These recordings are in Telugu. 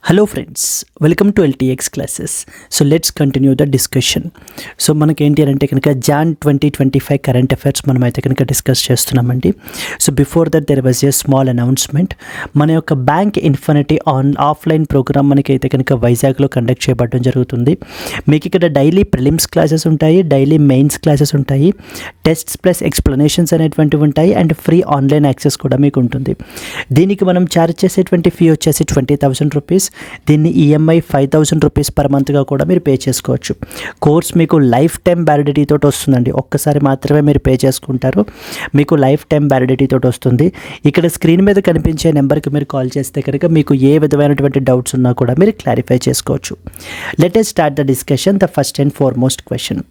Hello friends, welcome to LTX classes. So let's continue the discussion. So మనకి ఏంటి అంటే కనుక జాన్ 2025 కరెంట్ అఫైర్స్ మనమైతే కనుక డిస్కస్ చేస్తున్నామండి. So before that there was a small announcement. మన యొక్క బ్యాంక్ ఇన్ఫినిటీ ఆఫ్లైన్ ప్రోగ్రామ్ మనకైతే కనుక వైజాగ్లో కండక్ట్ చేయబడడం జరుగుతుంది. మీకు ఇక్కడ డైలీ ప్రిలిమ్స్ క్లాసెస్ ఉంటాయి, డైలీ మెయిన్స్ క్లాసెస్ ఉంటాయి, టెస్ట్స్ ప్లస్ ఎక్స్ప్లెనేషన్స్ అనేటువంటివి ఉంటాయి అండ్ ఫ్రీ ఆన్లైన్ యాక్సెస్ కూడా మీకు ఉంటుంది. దీనికి మనం ఛార్జ్ చేసేటువంటి ఫీ వచ్చేసి 20,000 రూపీస్. దీన్ని ఈఎంఐ 5,000 రూపీస్ పర్ మంత్గా కూడా మీరు పే చేసుకోవచ్చు. కోర్స్ మీకు లైఫ్ టైం వ్యాలిడిటీ తోటి వస్తుందండి. ఒక్కసారి మాత్రమే మీరు పే చేసుకుంటారు, మీకు లైఫ్ టైం వ్యాలిడిటీ తోటి వస్తుంది. ఇక్కడ స్క్రీన్ మీద కనిపించే నెంబర్కి మీరు కాల్ చేస్తే కనుక మీకు ఏ విధమైనటువంటి డౌట్స్ ఉన్నా కూడా మీరు క్లారిఫై చేసుకోవచ్చు. Let us start the discussion. The first and foremost question: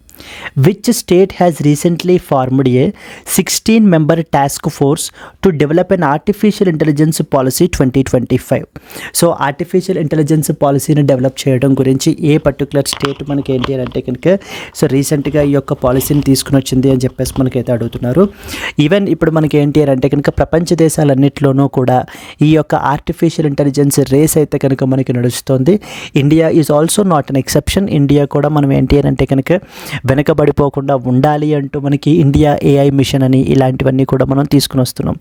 Which state has recently formed a 16-member task force to develop an artificial intelligence policy 2025? So artificial intelligence పాలసీని డెవలప్ చేయడం గురించి ఏ పర్టికులర్ స్టేట్ మనకి ఏంటి అని అంటే కనుక సో రీసెంట్గా ఈ యొక్క పాలసీని తీసుకుని వచ్చింది అని చెప్పేసి మనకైతే అడుగుతున్నారు. ఈవెన్ ఇప్పుడు మనకి ఏంటి అని అంటే కనుక ప్రపంచ దేశాలన్నింటిలోనూ కూడా ఈ యొక్క ఆర్టిఫిషియల్ ఇంటెలిజెన్స్ రేస్ అయితే కనుక మనకి నడుస్తుంది. India is also not an exception. India కూడా మనం ఏంటి అని అంటే కనుక వెనకబడిపోకుండా ఉండాలి అంటూ మనకి ఇండియా ఏఐ మిషన్ అని ఇలాంటివన్నీ కూడా మనం తీసుకుని వస్తున్నాం.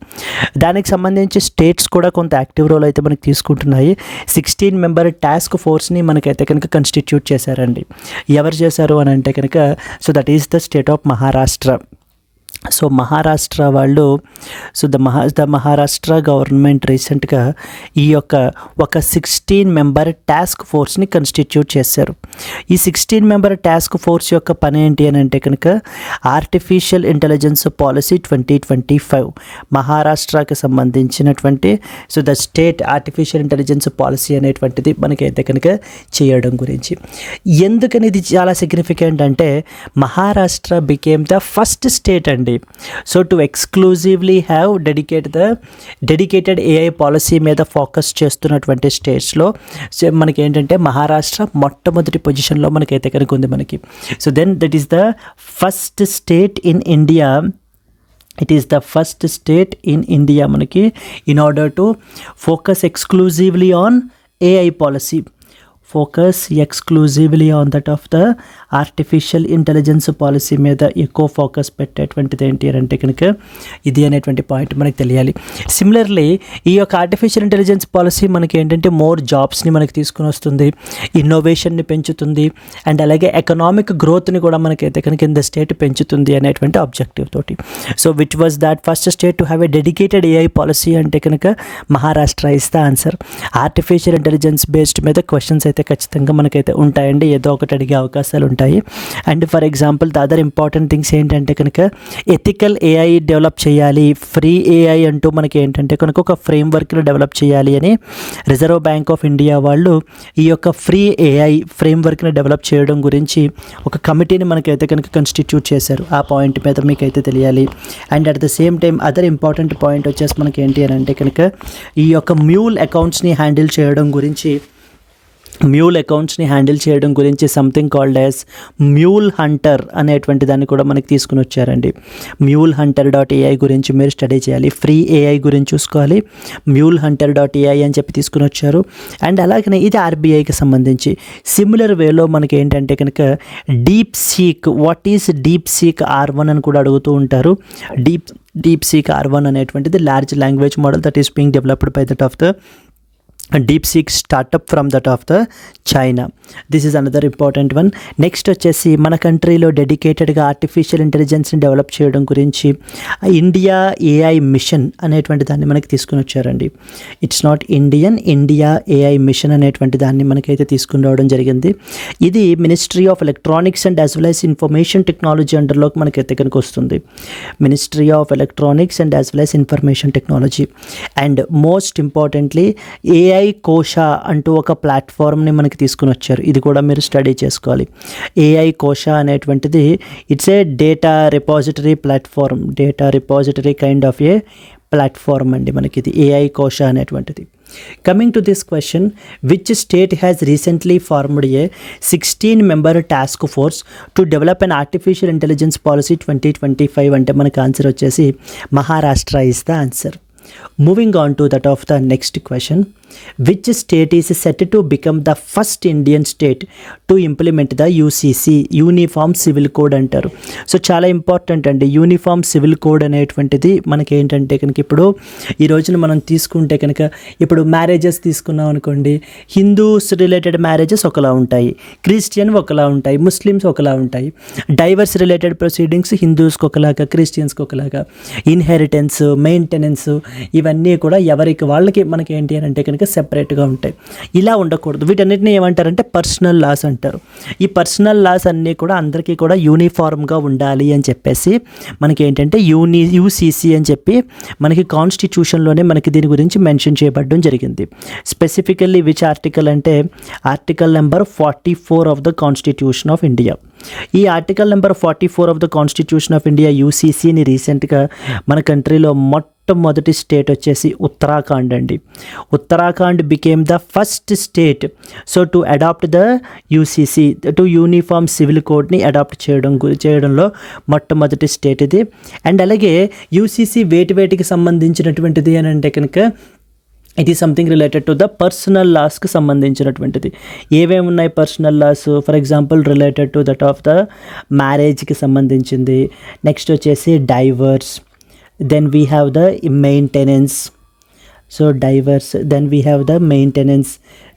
దానికి సంబంధించి స్టేట్స్ కూడా కొంత యాక్టివ్ రోల్ అయితే మనకి తీసుకుంటున్నాయి. 16 మెంబర్ టాస్క్ ఫోర్స్ని మనకైతే కనుక కన్స్టిట్యూట్ చేశారండి. ఎవరు చేశారు అని అంటే కనుక so that is the state of Maharashtra. So Maharashtra వాళ్ళు ద మహారాష్ట్ర గవర్నమెంట్ రీసెంట్గా ఈ యొక్క ఒక 16 మెంబర్ టాస్క్ ఫోర్స్ని కన్స్టిట్యూట్ చేశారు. ఈ 16 మెంబర్ టాస్క్ ఫోర్స్ యొక్క పని ఏంటి అని అంటే కనుక ఆర్టిఫిషియల్ ఇంటెలిజెన్స్ పాలసీ 2025 మహారాష్ట్రకి సంబంధించినటువంటి so the state artificial intelligence policy అనేటువంటిది మనకైతే కనుక చేయడం గురించి. ఎందుకని ఇది చాలా సిగ్నిఫికెంట్ అంటే Maharashtra became the first state అండి. So to exclusively have dedicated AI policy మీద ఫోకస్ చేస్తున్నటువంటి స్టేట్స్లో మనకి ఏంటంటే మహారాష్ట్ర మొట్టమొదటి పొజిషన్లో మనకైతే కనుక ఉంది మనకి. So then that is the first state in India. It is the first state in India మనకి in order to focus exclusively on AI policy. Focus exclusively on that of the artificial intelligence policy మీద ఎక్కువ ఫోకస్ పెట్టేటువంటిది ఏంటి అంటే కనుక ఇది అనేటువంటి పాయింట్ మనకు తెలియాలి. సిమిలర్లీ ఈ యొక్క ఆర్టిఫిషియల్ ఇంటెలిజెన్స్ పాలసీ మనకి ఏంటంటే మోర్ జాబ్స్ని మనకి తీసుకుని వస్తుంది, ఇన్నోవేషన్ని పెంచుతుంది అండ్ అలాగే ఎకనామిక్ గ్రోత్ని కూడా మనకైతే కనుక ఇన్ ద స్టేట్ పెంచుతుంది అనేటువంటి ఆబ్జెక్టివ్ తోటి. So which was that first state to have a dedicated AI policy అంటే కనుక Maharashtra is the answer. Artificial intelligence based మీద క్వశ్చన్స్ అయితే ఖచ్చితంగా మనకైతే ఉంటాయండి, ఏదో ఒకటి అడిగే అవకాశాలు ఉంటాయి. And for example the other important things ఏంటంటే కనుక ఎథికల్ ఏఐ డెవలప్ చేయాలి, ఫ్రీ ఏఐ అంటూ మనకి ఏంటంటే కనుక ఒక ఫ్రేమ్వర్క్ని డెవలప్ చేయాలి అని రిజర్వ్ బ్యాంక్ ఆఫ్ ఇండియా వాళ్ళు ఈ యొక్క ఫ్రీ ఏఐ ఫ్రేమ్వర్క్ని డెవలప్ చేయడం గురించి ఒక కమిటీని మనకైతే కనుక కన్స్టిట్యూట్ చేశారు. ఆ పాయింట్ మీద మీకైతే తెలియాలి. And at the same time other important point వచ్చేసి మనకి ఏంటి అని అంటే కనుక ఈ యొక్క మ్యూల్ అకౌంట్స్ని హ్యాండిల్ చేయడం గురించి something called as mule Hunter అనేటువంటి దాన్ని కూడా మనకి తీసుకుని వచ్చారండి. MuleHunter.ai గురించి మీరు స్టడీ చేయాలి. ఫ్రీ ఏఐ గురించి చూసుకోవాలి, MuleHunter.ai అని చెప్పి తీసుకుని వచ్చారు. అండ్ అలాగనే ఇది ఆర్బీఐకి సంబంధించి సిమిలర్ వేలో మనకి ఏంటంటే కనుక DeepSeek, what is DeepSeek R1 అని కూడా అడుగుతూ ఉంటారు. DeepSeek R1 అనేటువంటిది large language model that is being developed by that of the DeepSeek startup from that of the China. This is another important one. Next వచ్చేసి మన కంట్రీలో డెడికేటెడ్గా ఆర్టిఫిషియల్ ఇంటెలిజెన్స్ని డెవలప్ చేయడం గురించి ఇండియా ఏఐ మిషన్ అనేటువంటి దాన్ని మనకి తీసుకుని వచ్చారండి. It's not India AI mission అనేటువంటి దాన్ని మనకైతే తీసుకుని రావడం జరిగింది. ఇది ministry of electronics and as well as information technology అండర్లోకి మనకైతే కనుక వస్తుంది. Ministry of electronics and as well as information technology. And most importantly AI Kosha అంటూ ఒక ప్లాట్ఫామ్ని మనకి తీసుకుని వచ్చారు. ఇది కూడా మీరు స్టడీ చేసుకోవాలి. ఏఐ కోశా అనేటువంటిది it's a data repository platform, data repository kind of A platform అండి మనకి ఇది ఏఐ కోశా అనేటువంటిది. Coming to this question, which state has recently formed a 16-member task force to develop an artificial intelligence policy 2025 అంటే మనకు ఆన్సర్ వచ్చేసి Maharashtra is the answer. Moving on to that of the next question. Which state is set to become the first Indian state to implement the UCC, uniform civil code అంటారు. సో చాలా ఇంపార్టెంట్ అండి. యూనిఫామ్ సివిల్ కోడ్ అనేటువంటిది మనకి ఏంటంటే కనుక ఇప్పుడు ఈ రోజున మనం తీసుకుంటే కనుక ఇప్పుడు మ్యారేజెస్ తీసుకున్నాం అనుకోండి, హిందూస్ రిలేటెడ్ మ్యారేజెస్ ఒకలా ఉంటాయి, క్రిస్టియన్ ఒకలా ఉంటాయి, ముస్లిమ్స్ ఒకలా ఉంటాయి. డైవర్స్ రిలేటెడ్ ప్రొసీడింగ్స్ హిందూస్కి ఒకలాగా, క్రిస్టియన్స్కి ఒకలాగా. ఇన్హెరిటెన్స్, మెయింటెనెన్స్ ఇవన్నీ కూడా ఎవరికి వాళ్ళకి మనకి ఏంటి అని అంటే కనుక సెపరేట్గా ఉంటాయి. ఇలా ఉండకూడదు. వీటన్నిటిని ఏమంటారంటే పర్సనల్ లాస్ అంటారు. ఈ పర్సనల్ లాస్ అన్నీ కూడా అందరికీ కూడా యూనిఫామ్గా ఉండాలి అని చెప్పేసి మనకి ఏంటంటే యూసీసీ అని చెప్పి మనకి కాన్స్టిట్యూషన్లోనే మనకి దీని గురించి మెన్షన్ చేయబడడం జరిగింది. స్పెసిఫికల్లీ విచ్ ఆర్టికల్ అంటే article number 44 of the constitution of India. ఈ article number 44 of the constitution of India యూసీసీని రీసెంట్గా మన కంట్రీలో మొట్టమొదటి స్టేట్ వచ్చేసి ఉత్తరాఖండ్ అండి. Uttarakhand became the first state so to adopt the UCC, to uniform civil కోడ్ని అడాప్ట్ చేయడంలో మొట్టమొదటి స్టేట్ ఇది. అండ్ అలాగే యూసీసీ వేటికి సంబంధించినటువంటిది అని అంటే కనుక ఇది something related to the personal లాస్కి సంబంధించినటువంటిది. ఏమేమి ఉన్నాయి personal laws? For example related to that of the మ్యారేజ్కి సంబంధించింది. నెక్స్ట్ వచ్చేసి divorce, then we have the maintenance. So divorce, then we have the maintenance.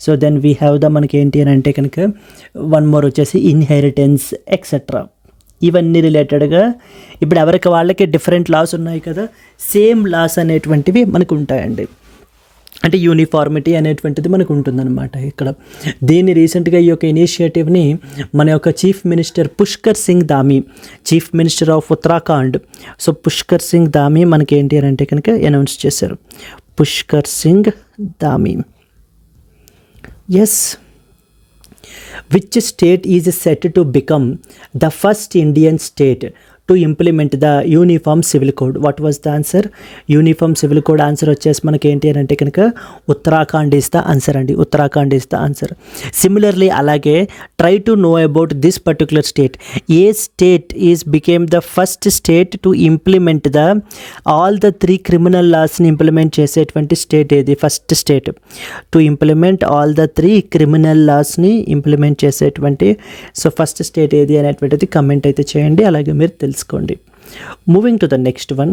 So then we have the మనకి ఏంటి అని అంటే కనుక వన్ మోర్ వచ్చేసి ఇన్హెరిటెన్స్ ఎక్సెట్రా. ఇవన్నీ రిలేటెడ్గా ఇప్పుడు ఎవరికి వాళ్ళకి డిఫరెంట్ లాస్ ఉన్నాయి కదా, సేమ్ లాస్ అనేటువంటివి మనకు ఉంటాయండి. అంటే యూనిఫార్మిటీ అనేటువంటిది మనకు ఉంటుందన్నమాట ఇక్కడ. దీన్ని రీసెంట్గా ఈ యొక్క ఇనిషియేటివ్ని మన యొక్క chief minister Pushkar Singh Dhami, chief minister of Uttarakhand, so Pushkar Singh Dhami మనకి ఏంటి అని అంటే కనుక అనౌన్స్ చేశారు. Pushkar Singh Dhami. Yes. Which state is set to become the first Indian state to implement the uniform civil code? What was the answer? Uniform civil code answer వచ్చేసి మనకి ఏంటి అని అంటే కనుక ఉత్తరాఖండ్ ఈస్ ద ఆన్సర్ అండి. Uttarakhand is the answer. Similarly అలాగే try to know about this particular state. ఏ state is became the first state to implement the all the 3 criminal లాస్ని ఇంప్లిమెంట్ చేసేటువంటి స్టేట్ ఏది? First state to implement all the 3 criminal లాస్ని ఇంప్లిమెంట్ చేసేటువంటి సో ఫస్ట్ స్టేట్ ఏది అనేటువంటిది కమెంట్ అయితే చేయండి, అలాగే మీరు తెలుసుకోండి. Moving to the next one.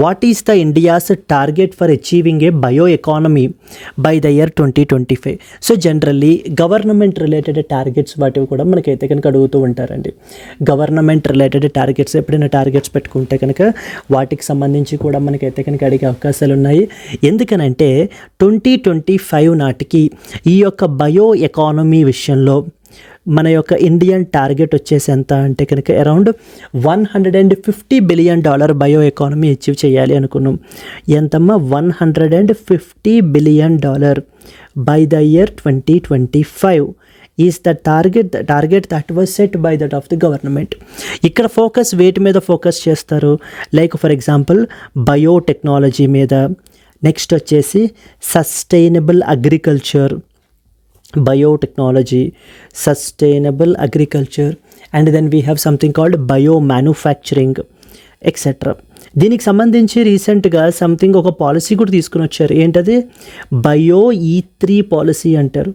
What is the India's target for achieving A bio economy by the year 2025? So generally government related targets వాటివి కూడా మనకైతే కనుక అడుగుతూ ఉంటారండి. గవర్నమెంట్ రిలేటెడ్ టార్గెట్స్ ఎప్పుడైనా టార్గెట్స్ పెట్టుకుంటే కనుక వాటికి సంబంధించి కూడా మనకైతే కనుక అడిగే అవకాశాలు ఉన్నాయి. ఎందుకనంటే 2025 నాటికి ఈ యొక్క బయో ఎకానమీ విషయంలో మన యొక్క ఇండియన్ టార్గెట్ వచ్చేసి ఎంత అంటే కనుక around $150 billion bio economy achieve చేయాలి అనుకున్నాం. ఎంతమ్మా? $150 billion by the year 2025 is the target that was set by that of the government. ఇక్కడ ఫోకస్ వేటి మీద ఫోకస్ చేస్తారు? లైక్ ఫర్ ఎగ్జాంపుల్ బయోటెక్నాలజీ మీద, నెక్స్ట్ వచ్చేసి sustainable agriculture, biotechnology, sustainable agriculture, and then we have something called biomanufacturing, etc. దీనికి సంబంధించి రీసెంట్గా సంథింగ్ ఒక పాలసీ కూడా తీసుకుని వచ్చారు. ఏంటది? బయో E3 పాలసీ అంటారు.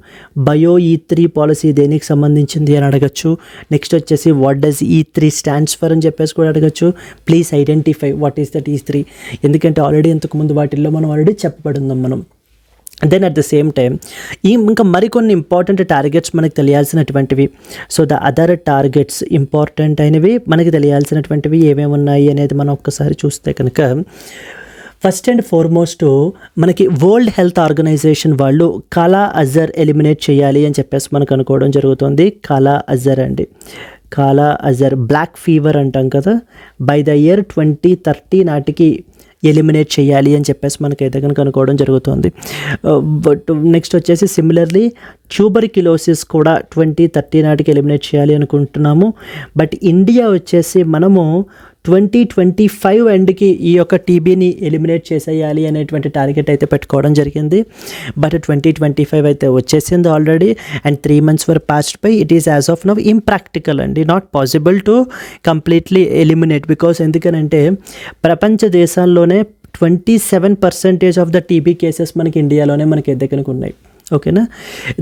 బయో E3 పాలసీ దేనికి సంబంధించింది అని అడగచ్చు. నెక్స్ట్ వచ్చేసి what does E3 stands for అని చెప్పేసి కూడా అడగచ్చు. Please identify what is that E3. ఎందుకంటే ఆల్రెడీ ఇంతకుముందు వాటిల్లో మనం ఆల్రెడీ చెప్పబడి ఉందాం మనం. Then at the same time ఇంకా మరికొన్ని ఇంపార్టెంట్ టార్గెట్స్ మనకు తెలియాల్సినటువంటివి. So the other targets important అయినవి మనకి తెలియాల్సినటువంటివి ఏమేమి ఉన్నాయి అనేది మనం ఒక్కసారి చూస్తే కనుక ఫస్ట్ అండ్ ఫార్మోస్ట్ మనకి వరల్డ్ హెల్త్ ఆర్గనైజేషన్ వాళ్ళు కాలా అజర్ ఎలిమినేట్ చేయాలి అని చెప్పేసి మనకు అనుకోవడం జరుగుతుంది. కాలా అజర్ అండి, కాలా అజర్, బ్లాక్ ఫీవర్ అంటాం కదా, బై ద ఇయర్ 2030 నాటికి ఎలిమినేట్ చేయాలి అని చెప్పేసి మనకైతే కనుక అనుకోవడం జరుగుతుంది. బట్ నెక్స్ట్ వచ్చేసి సిమిలర్లీ ట్యూబర్క్యులోసిస్ కూడా 2030 నాటికి ఎలిమినేట్ చేయాలి అనుకుంటున్నాము. బట్ ఇండియా వచ్చేసి మనము 2025 ఎండ్కి ఈ యొక్క టీబీని ఎలిమినేట్ చేసేయాలి అనేటువంటి టార్గెట్ అయితే పెట్టుకోవడం జరిగింది. బట్ 2025 అయితే వచ్చేసింది already and 3 months were passed by. It is as of now impractical అండి, not possible to completely eliminate. Because ఎందుకనంటే ప్రపంచ దేశాల్లోనే 27% ఆఫ్ ద టీబీ కేసెస్ మనకి ఇండియాలోనే మనకి దగ్గరకు ఉన్నాయి. ఓకేనా,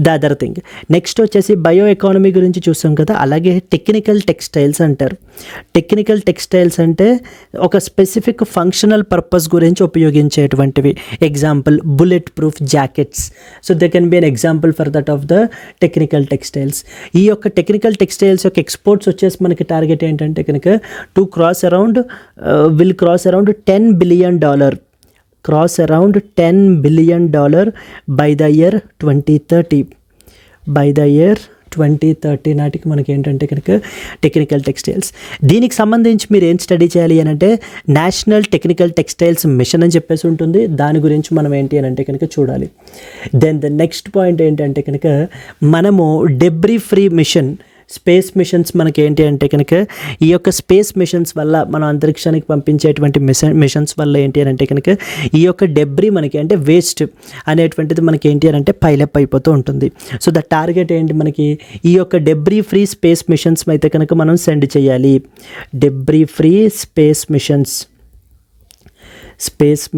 ద అదర్ థింగ్. నెక్స్ట్ వచ్చేసి బయో ఎకానమీ గురించి చూసాం కదా, అలాగే టెక్నికల్ టెక్స్టైల్స్ అంటారు. టెక్నికల్ టెక్స్టైల్స్ అంటే ఒక స్పెసిఫిక్ ఫంక్షనల్ పర్పస్ గురించి ఉపయోగించేటువంటివి. Example bulletproof jackets. So they can be an example for that of the technical textiles. ఈ యొక్క టెక్నికల్ టెక్స్టైల్స్ యొక్క ఎక్స్పోర్ట్స్ వచ్చేసి మనకి టార్గెట్ ఏంటంటే కనుక will cross around $10 billion. Cross around $10 billion by the year 2030. By the year 2030 నాటికి మనకి ఏంటంటే కనుక టెక్నికల్ టెక్స్టైల్స్. దీనికి సంబంధించి మీరు ఏం స్టడీ చేయాలి అని అంటే నేషనల్ టెక్నికల్ టెక్స్టైల్స్ మిషన్ అని చెప్పేసి ఉంటుంది. దాని గురించి మనం ఏంటి అని అంటే కనుక చూడాలి. దెన్ ద నెక్స్ట్ పాయింట్ ఏంటంటే కనుక మనము debris free mission, space missions మనకి ఏంటి అంటే కనుక ఈ యొక్క స్పేస్ మిషన్స్ వల్ల మనం అంతరిక్షానికి పంపించేటువంటి మిషన్స్ వల్ల ఏంటి అని అంటే కనుక ఈ యొక్క డెబ్రీ మనకి అంటే వేస్ట్ అనేటువంటిది మనకి ఏంటి అని అంటే పైలప్ అయిపోతూ ఉంటుంది. సో ద టార్గెట్ ఏంటి మనకి ఈ యొక్క డెబ్రీ ఫ్రీ స్పేస్ మిషన్స్ అయితే కనుక మనం సెండ్ చేయాలి. డెబ్రీ ఫ్రీ స్పేస్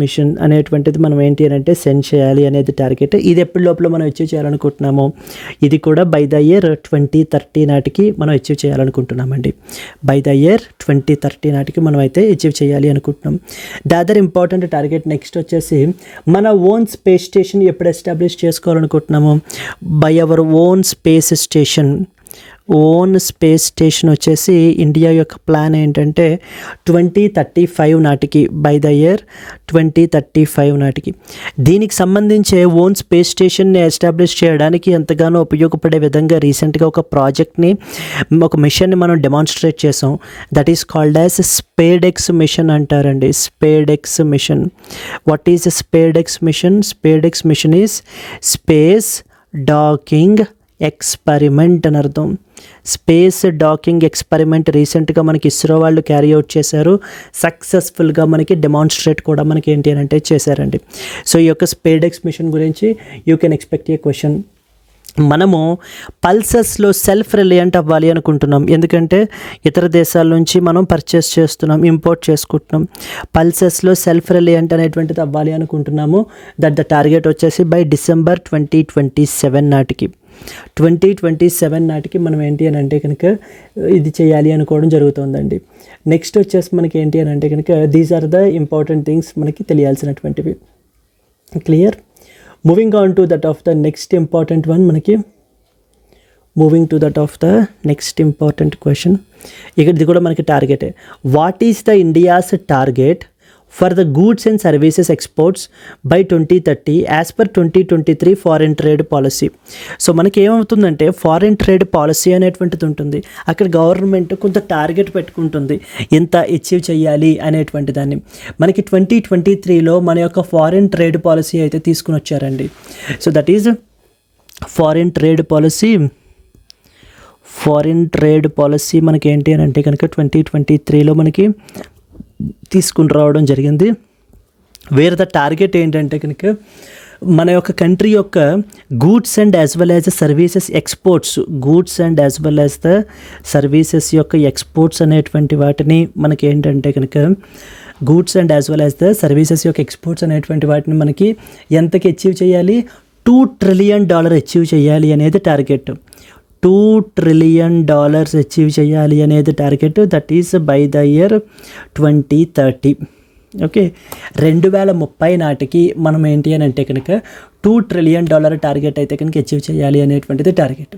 మిషన్ అనేటువంటిది మనం ఏంటి అని అంటే సెండ్ చేయాలి అనేది టార్గెట్. ఇది ఎప్పటి లోపల మనం అచీవ్ చేయాలనుకుంటున్నాము, ఇది కూడా బై ద ఇయర్ 2030 నాటికి మనం అచీవ్ చేయాలనుకుంటున్నామండి. బై ద ఇయర్ 2030 నాటికి మనం అయితే అచీవ్ చేయాలి అనుకుంటున్నాం. The other important target next వచ్చేసి మన ఓన్ స్పేస్ స్టేషన్ ఎప్పుడు ఎస్టాబ్లిష్ చేసుకోవాలనుకుంటున్నాము. By our own space station వచ్చేసి ఇండియా యొక్క ప్లాన్ ఏంటంటే 2035 నాటికి, బై ద ఇయర్ 2035 నాటికి. దీనికి సంబంధించే ఓన్ స్పేస్ స్టేషన్ని ఎస్టాబ్లిష్ చేయడానికి ఎంతగానో ఉపయోగపడే విధంగా రీసెంట్గా ఒక మిషన్ని మనం డెమాన్స్ట్రేట్ చేసాం. That is called as SpaDeX mission అంటారండి. SpaDeX mission. What is SpaDeX mission? SpaDeX mission is space docking experiment అని అర్థం. స్పేస్ డాకింగ్ ఎక్స్పెరిమెంట్ రీసెంట్గా మనకి ఇస్రో వాళ్ళు క్యారీ అవుట్ చేశారు. సక్సెస్ఫుల్గా మనకి డెమాన్స్ట్రేట్ కూడా మనకి ఏంటి అని అంటే చేశారండి. సో ఈ యొక్క స్పేడెక్స్ మిషన్ గురించి you can expect A question. మనము పల్సెస్లో సెల్ఫ్ రిలయంట్ అవ్వాలి అనుకుంటున్నాం. ఎందుకంటే ఇతర దేశాల నుంచి మనం పర్చేస్ చేస్తున్నాం, ఇంపోర్ట్ చేసుకుంటున్నాం. పల్సెస్లో సెల్ఫ్ రిలయంట్ అనేటువంటిది అవ్వాలి అనుకుంటున్నాము. దట్ ద టార్గెట్ వచ్చేసి బై December 2027 నాటికి. 2027 నాటికి మనం ఏంటి అని అంటే కనుక ఇది చేయాలి అనుకోవడం జరుగుతుందండి. నెక్స్ట్ వచ్చేసి మనకి ఏంటి అని అంటే కనుక these are the important things మనకి తెలియాల్సినటువంటివి. Clear? Moving on to that of the next important one. Moving to that of the next important question. ఇది కూడా మనకి టార్గెటే. What is the India's target for the goods and services exports by 2030 as per 2023 foreign trade policy. So మనకి ఏమవుతుందంటే ఫారిన్ ట్రేడ్ పాలసీ అనేటువంటిది ఉంటుంది. అక్కడ గవర్నమెంట్ కొంత టార్గెట్ పెట్టుకుంటుంది, ఎంత అచీవ్ చేయాలి అనేటువంటి దాన్ని. మనకి 2023లో మన యొక్క ఫారిన్ ట్రేడ్ పాలసీ అయితే తీసుకుని వచ్చారండి. So that is foreign trade policy మనకి ఏంటి అని అంటే కనుక 2023లో మనకి తీసుకుని రావడం జరిగింది. వేర్ ద టార్గెట్ ఏంటంటే కనుక మన యొక్క కంట్రీ యొక్క goods and as well as the services exports, goods and as well as the services యొక్క ఎక్స్పోర్ట్స్ అనేటువంటి వాటిని మనకి ఏంటంటే కనుక goods and as well as the services యొక్క ఎక్స్పోర్ట్స్ అనేటువంటి వాటిని మనకి ఎంతకి అచీవ్ చేయాలి? $2 trillion అచీవ్ చేయాలి అనేది టార్గెట్. $2 trillion అచీవ్ చేయాలి అనేది target. That is by the year 2030. Okay, 2030 నాటికి మనం ఏంటి అని అంటే కనుక $2 trillion టార్గెట్ అయితే కనుక అచీవ్ చేయాలి అనేటువంటిది target.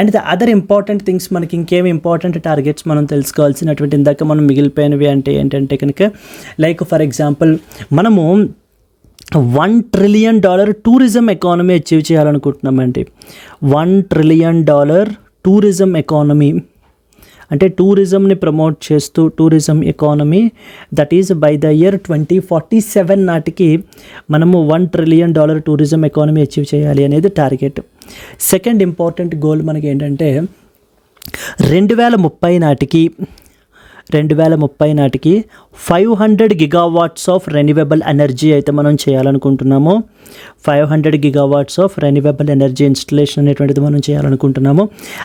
And the other important things మనకి ఇంకేమి ఇంపార్టెంట్ టార్గెట్స్ మనం తెలుసుకోవాల్సినటువంటి ఇందాక మనం మిగిలిపోయినవి అంటే ఏంటంటే కనుక లైక్ ఫర్ ఎగ్జాంపుల్ మనము $1 trillion టూరిజం ఎకానమీ అచీవ్ చేయాలనుకుంటున్నామండి. $1 trillion టూరిజం ఎకానమీ అంటే టూరిజంని ప్రమోట్ చేస్తూ tourism economy, that is by the year 2047 నాటికి మనము $1 trillion టూరిజం ఎకానమీ అచీవ్ చేయాలి అనేది టార్గెట్. సెకండ్ ఇంపార్టెంట్ గోల్ మనకి ఏంటంటే 2030 నాటికి 500 gigawatts ఆఫ్ రెన్యూవబుల్ ఎనర్జీ అయితే మనం చేయాలనుకుంటున్నాము. 500 gigawatts of renewable energy installation అనేటువంటిది మనం చేయాలనుకుంటున్నాము.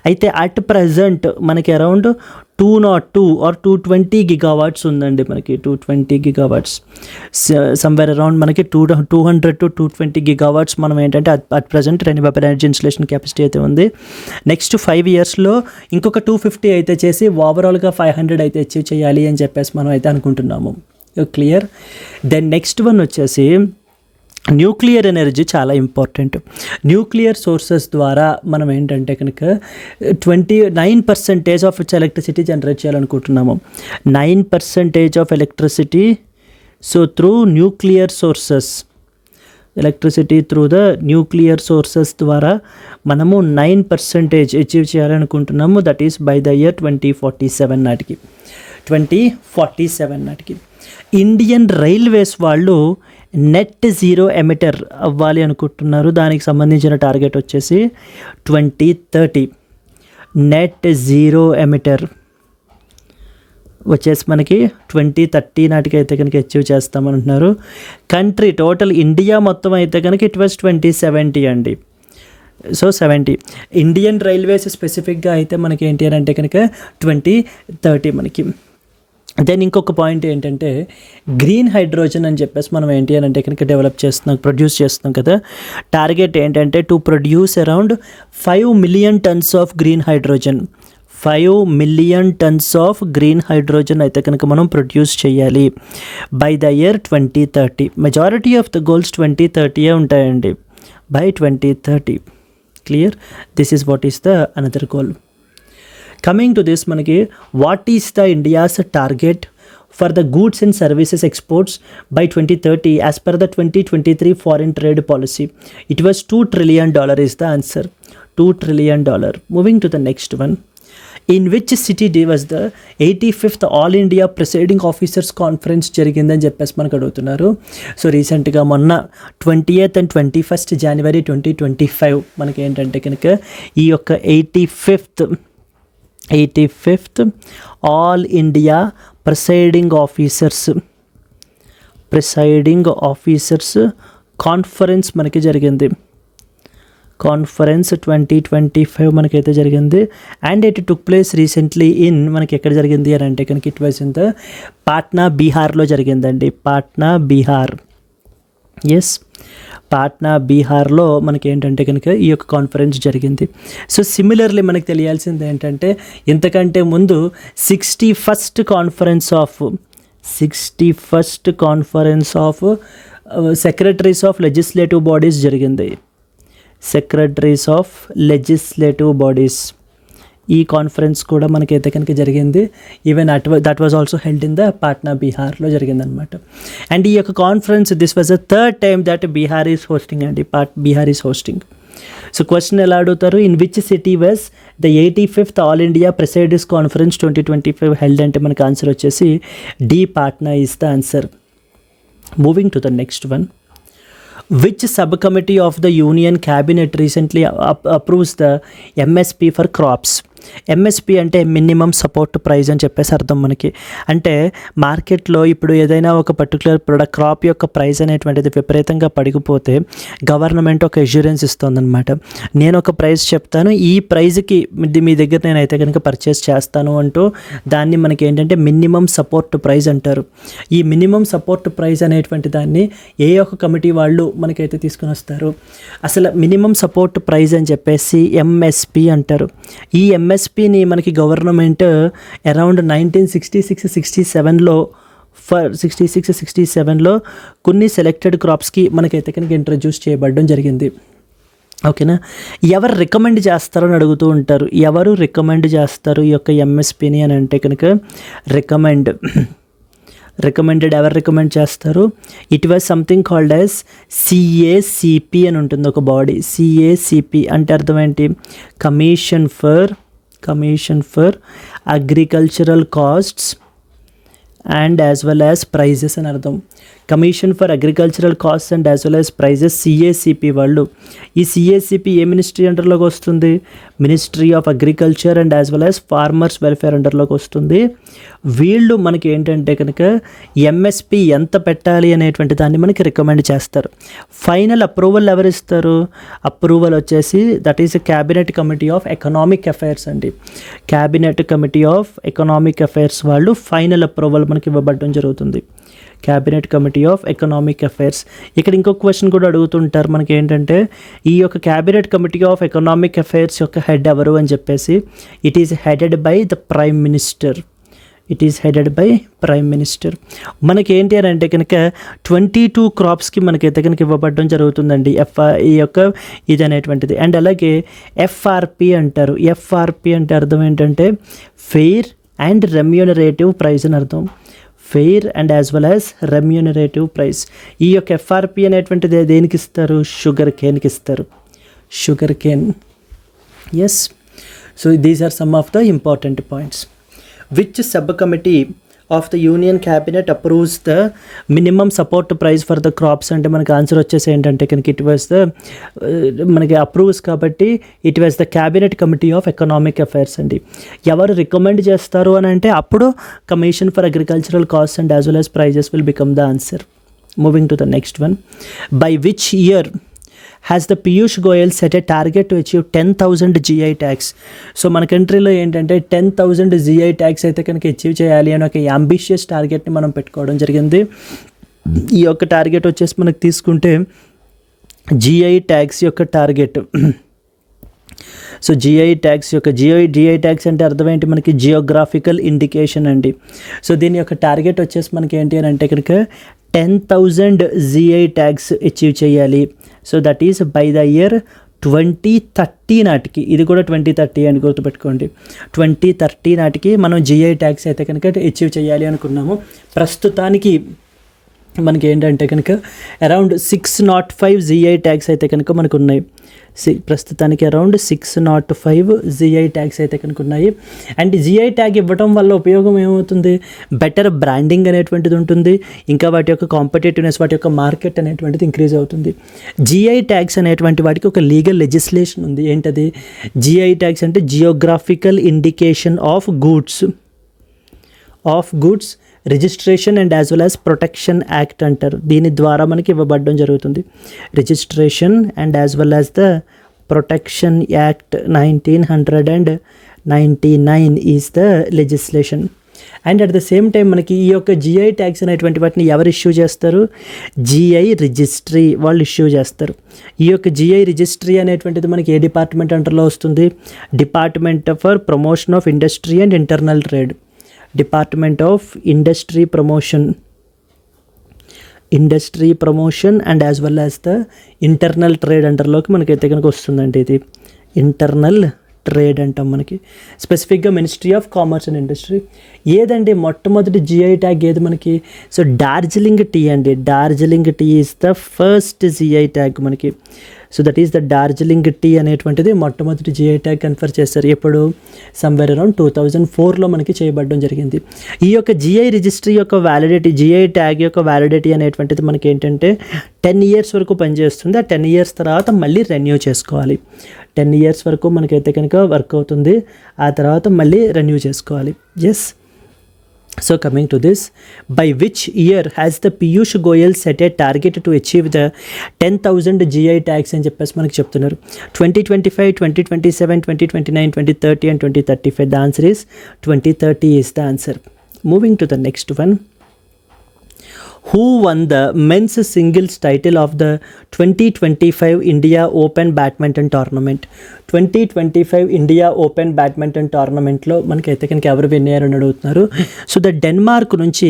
అయితే అట్ ప్రజెంట్ మనకి అరౌండ్ 202 or 220 gigawatts ఉందండి. మనకి 220 gigawatts, సమ్వేర్ అరౌండ్ మనకి 200 to 220 gigawatts మనం ఏంటంటే at present renewable energy installation capacity అయితే ఉంది. నెక్స్ట్ 5 yearsలో ఇంకొక 250 అయితే చేసి ఓవరాల్గా 500 అయితే అచీవ్ చేయాలి అని చెప్పేసి మనం అయితే అనుకుంటున్నాము. క్లియర్. దెన్ నెక్స్ట్ వన్ వచ్చేసి న్యూక్లియర్ ఎనర్జీ చాలా ఇంపార్టెంట్. న్యూక్లియర్ సోర్సెస్ ద్వారా మనం ఏంటంటే కనుక 29% ఆఫ్ ఇట్స్ ఎలక్ట్రిసిటీ జనరేట్ చేయాలనుకుంటున్నాము. 9% of electricity so through nuclear sources, electricity through the nuclear sources ద్వారా మనము 9% అచీవ్ చేయాలనుకుంటున్నాము. That is by the year 2047 నాటికి. ఇండియన్ రైల్వేస్ వాళ్ళు నెట్ జీరో ఎమిటర్ అవ్వాలి అనుకుంటున్నారు. దానికి సంబంధించిన టార్గెట్ వచ్చేసి 2030 నెట్ జీరో ఎమిటర్ వచ్చేసి మనకి 2030 నాటికి అయితే కనుక అచీవ్ చేస్తామంటున్నారు. కంట్రీ టోటల్ ఇండియా మొత్తం అయితే కనుక ఇట్ వాజ్ 2070 అండి. సో 70 ఇండియన్ రైల్వేస్ స్పెసిఫిక్గా అయితే మనకి ఏంటి అని అంటే కనుక 2030 మనకి. దెన్ ఇంకొక పాయింట్ ఏంటంటే గ్రీన్ హైడ్రోజన్ అని చెప్పేసి మనం ఏంటి అని అంటే కనుక ప్రొడ్యూస్ చేస్తున్నాం కదా. టార్గెట్ ఏంటంటే to produce around 5 million tons of green hydrogen. 5 million tons of green hydrogen అయితే కనుక మనం ప్రొడ్యూస్ చేయాలి by the year 2030. Majority of the goals 2030 ఉంటాయండి by 2030. Clear. This is what is the another goal. Coming to this మనకి what is the India's target for the goods and services exports by 2030 as per the 2023 foreign trade policy. It was $2 trillion is the answer. $2 trillion. Moving to the next one. In which city was the 85th all India presiding officers conference జరిగిందని చెప్పేసి మనకు అడుగుతున్నారు. సో రీసెంట్గా మొన్న 20th and 21st January 2025 మనకి ఏంటంటే కనుక ఈ యొక్క 85th all India presiding officers conference మనకి జరిగింది. కాన్ఫరెన్స్ 2025 మనకైతే జరిగింది. And it took place recently in మనకి ఎక్కడ జరిగింది అని అంటే కనుక it was in the Patna, బీహార్లో జరిగిందండి. పాట్నా, బీహార్. ఎస్, పాట్నా, బీహార్లో మనకి ఏంటంటే కనుక ఈ యొక్క కాన్ఫరెన్స్ జరిగింది. సో సిమిలర్లీ మనకు తెలియాల్సింది ఏంటంటే ఇంతకంటే ముందు 61st conference of secretaries of legislative bodies జరిగింది. సెక్రటరీస్ ఆఫ్ లెజిస్లేటివ్ బాడీస్ ఈ కాన్ఫరెన్స్ కూడా మనకైతే కనుక జరిగింది. Even that was also held in the Patna, బీహార్లో జరిగిందనమాట. అండ్ ఈ యొక్క conference this was the third time that Bihar is hosting అండి. Bihar is hosting. So question ఎలా అడుగుతారు, in which city was the 85th all India presiders conference 2025 held అంటే మనకు ఆన్సర్ వచ్చేసి the, Patna is the answer. Moving to the next one. Which subcommittee of the Union Cabinet recently approves the MSP for crops? MSP అంటే మినిమం సపోర్ట్ ప్రైస్ అని చెప్పేసి అర్థం మనకి. అంటే మార్కెట్లో ఇప్పుడు ఏదైనా ఒక పర్టికులర్ ప్రొడక్ట్ క్రాప్ యొక్క ప్రైస్ అనేటువంటిది విపరీతంగా పడిగిపోతే గవర్నమెంట్ ఒక ఎష్యూరెన్స్ ఇస్తుందన్నమాట. నేను ఒక ప్రైస్ చెప్తాను, ఈ ప్రైస్కి మీ దగ్గర నేనైతే కనుక పర్చేస్ చేస్తాను అంటూ దాన్ని మనకి ఏంటంటే మినిమం సపోర్ట్ ప్రైస్ అంటారు. ఈ మినిమం సపోర్ట్ ప్రైస్ అనేటువంటి దాన్ని ఏ ఒక్క కమిటీ వాళ్ళు మనకైతే తీసుకుని వస్తారు. అసలు మినిమం సపోర్ట్ ప్రైస్ అని చెప్పేసి ఎంఎస్పి అంటారు. ఈ ఎంఎస్పిని మనకి గవర్నమెంట్ అరౌండ్ 1966-67లో ఫర్ 66-67లో కొన్ని సెలెక్టెడ్ క్రాప్స్కి మనకైతే కనుక ఇంట్రడ్యూస్ చేయబడడం జరిగింది. ఓకేనా. ఎవరు రికమెండ్ చేస్తారని అడుగుతూ ఉంటారు. ఎవరు రికమెండ్ చేస్తారు ఈ యొక్క ఎంఎస్పిని అని అంటే కనుక రికమెండెడ్ ఎవరు రికమెండ్ చేస్తారు? It was something called as CACP అని ఉంటుంది ఒక బాడీ. CACP అంటే అర్థం ఏంటి? Commission for commission for agricultural costs and as well as prices అని అర్థం. Commission for agricultural costs and as well as prices CACP వాళ్ళు. ఈ సిఏసిపి ఏ మినిస్ట్రీ అండర్లోకి వస్తుంది? Ministry of agriculture and as well as farmers welfare అండర్లోకి వస్తుంది. వీళ్ళు మనకి ఏంటంటే కనుక ఎంఎస్పి ఎంత పెట్టాలి అనేటువంటి దాన్ని మనకి రికమెండ్ చేస్తారు. ఫైనల్ అప్రూవల్ ఎవరు ఇస్తారు? అప్రూవల్ వచ్చేసి that is cabinet committee of economic affairs అండి. Cabinet committee of economic affairs వాళ్ళు ఫైనల్ అప్రూవల్ మనకి ఇవ్వబడడం జరుగుతుంది. Cabinet committee of economic affairs. ఇక్కడ ఇంకొక క్వశ్చన్ కూడా అడుగుతుంటారు మనకి ఏంటంటే, ఈ యొక్క cabinet committee of economic affairs యొక్క హెడ్ ఎవరు అని చెప్పేసి. It is headed by the prime minister. It is headed by prime minister. మనకి ఏంటి అని అంటే కనుక 22 క్రాప్స్కి మనకైతే కనుక ఇవ్వబడడం జరుగుతుందండి ఈ యొక్క ఇది అనేటువంటిది. అండ్ అలాగే ఎఫ్ఆర్పి అంటారు. ఎఫ్ఆర్పి అంటే అర్థం ఏంటంటే ఫెయిర్ అండ్ రెమ్యూనరేటివ్ ప్రైజ్ అని అర్థం. Fair and as well as remunerative price. ఈ యొక్క ఎఫ్ఆర్పి అనేటువంటిది దేనికి ఇస్తారు? షుగర్ కేన్కి ఇస్తారు. Sugar cane. Yes. So these are some of the important points. Which sub committee of the union cabinet approves the minimum support price for the crops అంటే మనకి ఆన్సర్ వచ్చేసి ఏంటంటే కనుక ఇట్ వాజ్ ద మనకి అప్రూవ్స్ కాబట్టి it was the cabinet committee of economic affairs అండి. ఎవరు రికమెండ్ చేస్తారు అని అంటే అప్పుడు commission for agricultural cost and as well as prices will become the answer. Moving to the next one. By which year has the Piyush Goyal set a target to achieve 10,000 GI tax. So మన కంట్రీలో ఏంటంటే 10,000 GI ట్యాక్స్ అయితే కనుక అచీవ్ చేయాలి అని ఒక అంబిషియస్ టార్గెట్ని మనం పెట్టుకోవడం జరిగింది. ఈ యొక్క టార్గెట్ వచ్చేసి మనకు తీసుకుంటే GI ట్యాక్స్ యొక్క టార్గెట్. సో GI ట్యాక్స్ యొక్క GI ట్యాక్స్ అంటే అర్థం ఏంటి? మనకి జియోగ్రాఫికల్ ఇండికేషన్ అండి. సో దీని యొక్క టార్గెట్ వచ్చేసి మనకి ఏంటి అని అంటే కనుక 10,000 GI ట్యాక్స్ అచీవ్ చేయాలి. So that is by the year 2030 నాటికి. ఇది కూడా 2030 అని గుర్తుపెట్టుకోండి. 2030 నాటికి మనం GI ట్యాక్స్ అయితే కనుక అచీవ్ చేయాలి అనుకున్నాము. ప్రస్తుతానికి మనకి ఏంటంటే కనుక అరౌండ్ 605 GI ట్యాక్స్ అయితే కనుక మనకు ఉన్నాయి. ప్రస్తుతానికి అరౌండ్ 605 GI ట్యాగ్స్ అయితే కనుక ఉన్నాయి. అండ్ GI ట్యాగ్ ఇవ్వడం వల్ల ఉపయోగం ఏమవుతుంది? బెటర్ బ్రాండింగ్ అనేటువంటిది ఉంటుంది. ఇంకా వాటి యొక్క కాంపిటేటివ్నెస్, వాటి యొక్క మార్కెట్ అనేటువంటిది ఇంక్రీజ్ అవుతుంది. GI ట్యాగ్స్ అనేటువంటి వాటికి ఒక లీగల్ లెజిస్లేషన్ ఉంది. ఏంటది? GI ట్యాగ్స్ అంటే geographical indication of goods registration and as well as protection act అంటారు. దీని ద్వారా మనకి ఇవ్వబడడం జరుగుతుంది. Registration and as well as the protection act 1999 is the legislation. And at the same time మనకి ఈ యొక్క GI ట్యాగ్స్ అనేటువంటి వాటిని ఎవరు ఇష్యూ చేస్తారు? GI రిజిస్ట్రీ వాళ్ళు ఇష్యూ చేస్తారు. ఈ యొక్క GI రిజిస్ట్రీ అనేటువంటిది మనకి ఏ డిపార్ట్మెంట్ అంటర్లో వస్తుంది? Department for promotion of industry and internal trade. Department of industry promotion and as well as the internal trade అండర్లోకి మనకైతే కనుక వస్తుందండి. ఇది ఇంటర్నల్ ట్రేడ్ అంటాం మనకి. స్పెసిఫిక్గా ministry of commerce and industry. ఏదండి మొట్టమొదటి GI ట్యాగ్ ఏది మనకి? సో డార్జిలింగ్ టీ అండి. Darjeeling tea is the first GI tag మనకి. So that is the Darjeeling tea అనేటువంటిది మొట్టమొదటి GI ట్యాగ్ కన్ఫర్ చేస్తారు. ఎప్పుడు? సమ్వేర్ అరౌండ్ 2004లో మనకి చేయబడడం జరిగింది. ఈ యొక్క GI రిజిస్ట్రీ యొక్క వ్యాలిడిటీ, GI ట్యాగ్ యొక్క వ్యాలిడిటీ అనేటువంటిది మనకి ఏంటంటే 10 years వరకు పనిచేస్తుంది. ఆ 10 years తర్వాత మళ్ళీ రెన్యూ చేసుకోవాలి. 10 years వరకు మనకైతే కనుక వర్క్ అవుతుంది. ఆ తర్వాత మళ్ళీ రెన్యూ చేసుకోవాలి. Yes. So coming to this, by which year has the Piyush Goyal set a target to achieve the 10,000 GI tags అని చెప్పేసి మనకి చెప్తున్నారు. 2025, 2027, 2029, 2030 and 2035. The answer is 2030 is the answer. Moving to the next one. Who won the men's singles title of the 2025 India Open Badminton Tournament? 2025 India Open Badminton Tournamentలో మనకైతే కనుక ఎవరు విన్ అయ్యారని అడుగుతున్నారు. సో ద డెన్మార్క్ నుంచి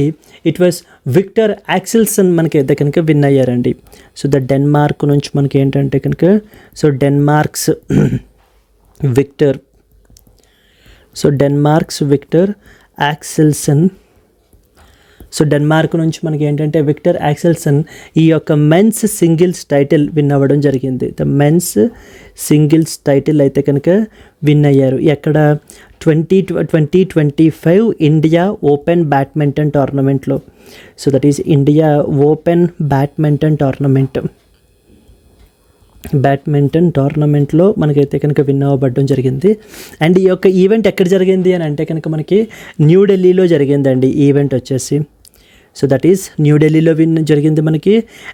ఇట్ వాస్ విక్టర్ యాక్సెల్సన్ మనకైతే కనుక విన్ అయ్యారండి. సో ద డెన్మార్క్ నుంచి మనకి ఏంటంటే కనుక డెన్మార్క్స్ విక్టర్ యాక్సెల్సన్ సో డెన్మార్క్ నుంచి మనకి ఏంటంటే విక్టర్ యాక్సెల్సన్ ఈ యొక్క మెన్స్ సింగిల్స్ టైటిల్ విన్ అవ్వడం జరిగింది. ద మెన్స్ సింగిల్స్ టైటిల్ అయితే కనుక విన్ అయ్యారు. ఎక్కడ 2025 ఇండియా ఓపెన్ బ్యాడ్మింటన్ టోర్నమెంట్లో. So that is India open badminton టోర్నమెంట్లో మనకైతే కనుక విన్ అవ్వబడడం జరిగింది. అండ్ ఈ యొక్క ఈవెంట్ ఎక్కడ జరిగింది అని అంటే కనుక మనకి న్యూఢిల్లీలో జరిగిందండి ఈవెంట్ వచ్చేసి. సో దట్ ఈస్ న్యూఢిల్లీలో జరిగింది మనకి.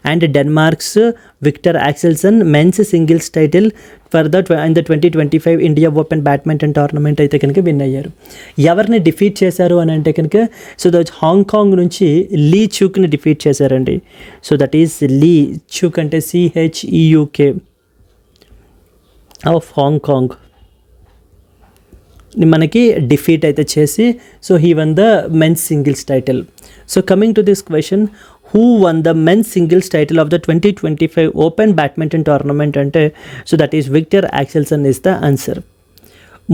And Denmark's Victor Axelsen men's singles title for the 2025 India open badminton tournament అయితే కనుక విన్ అయ్యారు. ఎవరిని డిఫీట్ చేశారు అని అంటే కనుక సో దట్ హాంకాంగ్ నుంచి లీ చుక్ని డిఫీట్ చేశారండి. So that is Lee Cheuk అంటే CHEUK ఆఫ్ హాంకాంగ్ మనకి డిఫీట్ అయితే చేసి so he won the men's singles title. So coming to this question, who won the men's singles title of the 2025 open badminton tournament అంటే so that is Victor Axelsen is the answer.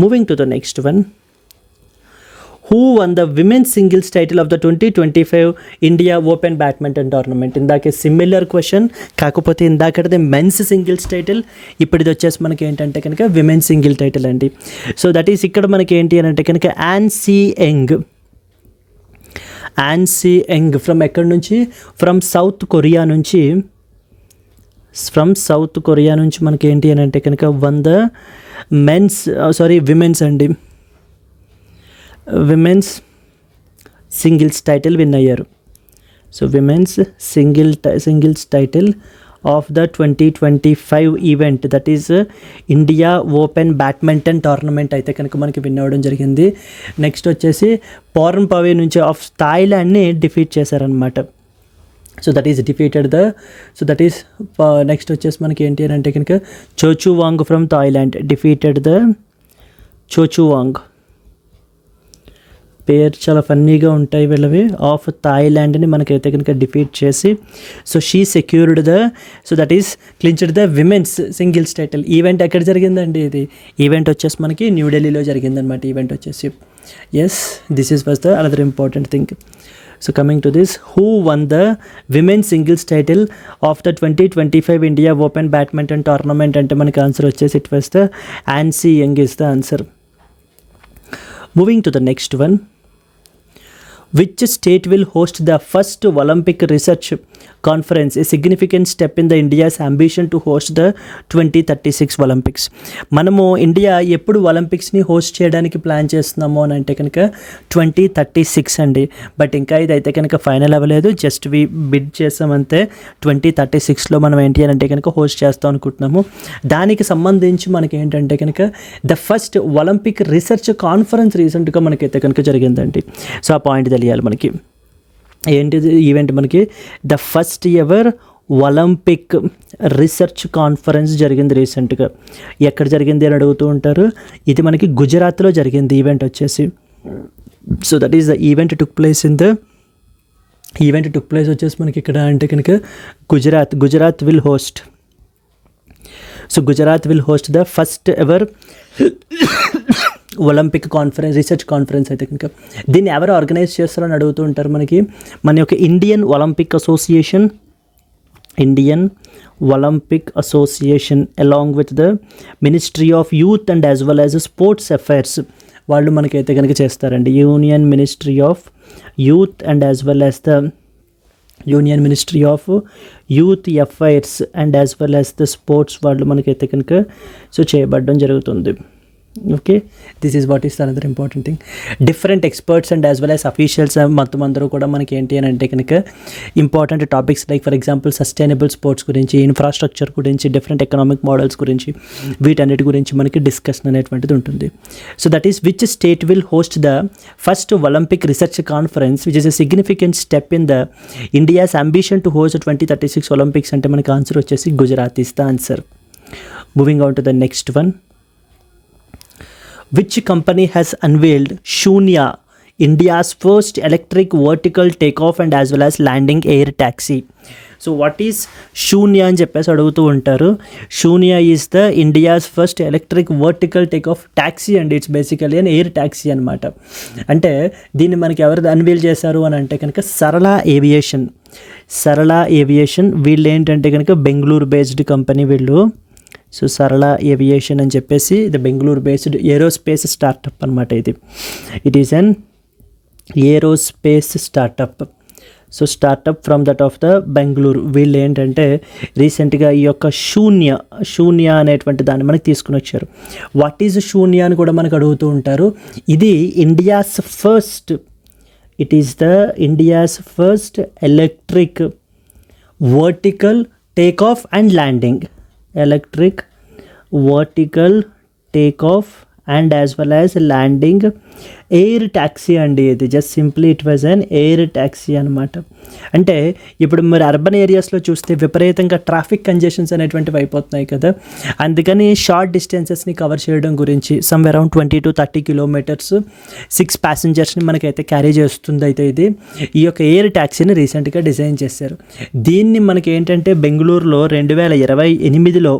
Moving to the next one, who won the women's singles title of the 2025 India open badminton tournament. ఇందాకే సిమిలర్ క్వశ్చన్, కాకపోతే ఇందాకటిది మెన్స్ సింగిల్స్ టైటిల్, ఇప్పుడు ఇది వచ్చేసి మనకి ఏంటంటే కనుక విమెన్స్ సింగిల్ టైటిల్ అండి. సో దట్ ఈస్ ఇక్కడ మనకి ఏంటి అని అంటే కనుక యాన్ సి యంగ్ ఫ్రమ్ ఎక్కడి నుంచి, ఫ్రమ్ సౌత్ కొరియా నుంచి మనకి ఏంటి అని అంటే కనుక వన్ ద విమెన్స్ అండి, విమెన్స్ సింగిల్స్ టైటిల్ విన్ అయ్యారు. So women's singles title of the 2025 event that is India open badminton tournament అయితే కనుక మనకి విన్ అవ్వడం జరిగింది. నెక్స్ట్ వచ్చేసి పోర్న్పవే నుంచి ఆఫ్ థాయిలాండ్ని డిఫీట్ చేశారనమాట. సో దట్ ఈస్ నెక్స్ట్ వచ్చేసి మనకి ఏంటి అని అంటే కనుక చోచువాంగ్ ఫ్రమ్ థాయిలాండ్ డిఫీటెడ్ ద చోచువాంగ్. పేరు చాలా ఫన్నీగా ఉంటాయి వీళ్ళవి. ఆఫ్ థాయిలాండ్ని మనకైతే కనుక డిఫీట్ చేసి so she secured so that is clinched the women's singles title. Event ఎక్కడ జరిగిందండి? ఇది ఈవెంట్ వచ్చేసి మనకి న్యూఢిల్లీలో జరిగిందనమాట ఈవెంట్ వచ్చేసి. Yes, this was the another important thing. So coming to this, who won the women's singles title of the 2025 India open badminton tournament అంటే మనకి ఆన్సర్ వచ్చేసి it was the An Se Young is the answer. Moving to the next one, which state will host the first Olympic research conference, a significant step in the India's ambition to host the 2036 Olympics. మనము ఇండియా ఎప్పుడు ఒలింపిక్స్ని హోస్ట్ చేయడానికి ప్లాన్ చేస్తున్నాము అని అంటే కనుక 2036 అండి. బట్ ఇంకా ఇది అయితే కనుక ఫైనల్ అవ్వలేదు, జస్ట్ బిడ్ చేసామంతే. 2036లో మనం ఏంటి అని అంటే కనుక హోస్ట్ చేస్తాం అనుకుంటున్నాము. దానికి సంబంధించి మనకి ఏంటంటే కనుక the first Olympic research conference రీసెంట్గా మనకైతే కనుక జరిగిందండి. సో ఆ పాయింట్ తెలియాలి మనకి. ఏంటిది ఈవెంట్ మనకి the first ever Olympic research conference జరిగింది రీసెంట్గా. ఎక్కడ జరిగింది అని అడుగుతూ ఉంటారు. ఇది మనకి గుజరాత్లో జరిగింది ఈవెంట్ వచ్చేసి. So that is the event took place వచ్చేసి మనకి ఇక్కడ అంటే కనుక Gujarat will host. So Gujarat will host the first ever Olympic conference research conference అయితే కనుక. దీన్ని ఎవరు ఆర్గనైజ్ చేస్తారని అడుగుతూ ఉంటారు మనకి. మన యొక్క Indian Olympic association along with the ministry of youth and as well as sports affairs వాళ్ళు మనకైతే కనుక చేస్తారండి. Union ministry of youth and as well as the union ministry of youth affairs and as well as the sports వాళ్ళు మనకైతే కనుక సో చేయబడడం జరుగుతుంది. Okay, this is what is another important thing. Different experts and as well as officials మొత్తం అందరూ కూడా మనకి ఏంటి అని అంటే కనుక important topics like for example sustainable sports గురించి, ఇన్ఫ్రాస్ట్రక్చర్ గురించి, డిఫరెంట్ ఎకనామిక్ మోడల్స్ గురించి, వీటన్నిటి గురించి మనకి డిస్కషన్ అనేటువంటిది ఉంటుంది. So that is which state will host the first Olympic research conference which is a significant step in the India's ambition to host 2036 Olympics అంటే మనకి ఆన్సర్ వచ్చేసి Gujarat is the answer. Moving on to the next one, which company has unveiled Shunya, India's first electric vertical takeoff and as well as landing air taxi? So what is శూన్య అని చెప్పేసి అడుగుతూ ఉంటారు. శూన్య is the India's first electric vertical take of taxi and it's basically an air taxi అనమాట. అంటే దీన్ని మనకి ఎవరు అన్వీల్ చేశారు అని అంటే కనుక సరళ ఏవియేషన్ వీళ్ళు ఏంటంటే కనుక బెంగళూరు బేస్డ్ కంపెనీ వీళ్ళు. సో సరళ ఏవియేషన్ అని చెప్పేసి ఇది బెంగళూరు బేస్డ్ ఏరోస్పేస్ స్టార్టప్ అనమాట. It is an aerospace startup. So startup from that of the Bengaluru. వీళ్ళు ఏంటంటే రీసెంట్గా ఈ యొక్క శూన్య అనేటువంటి దాన్ని మనకి తీసుకుని వచ్చారు. వాట్ ఈజ్ శూన్య అని కూడా మనకు అడుగుతూ ఉంటారు. ఇది India's first electric vertical take off and landing. Electric vertical take off and as well as landing air taxi అండి. ఇది just simply it was an air taxi అనమాట. అంటే ఇప్పుడు మరి అర్బన్ ఏరియాస్లో చూస్తే విపరీతంగా ట్రాఫిక్ కంజెషన్స్ అనేటువంటివి అయిపోతున్నాయి కదా, అందుకని షార్ట్ డిస్టెన్సెస్ని కవర్ చేయడం గురించి some around 20 to 30 kilometers 6 passengers మనకైతే క్యారీ చేస్తుంది. అయితే ఇది ఈ యొక్క ఎయిర్ ట్యాక్సీని రీసెంట్గా డిజైన్ చేశారు. దీన్ని మనకి ఏంటంటే బెంగళూరులో 2028లో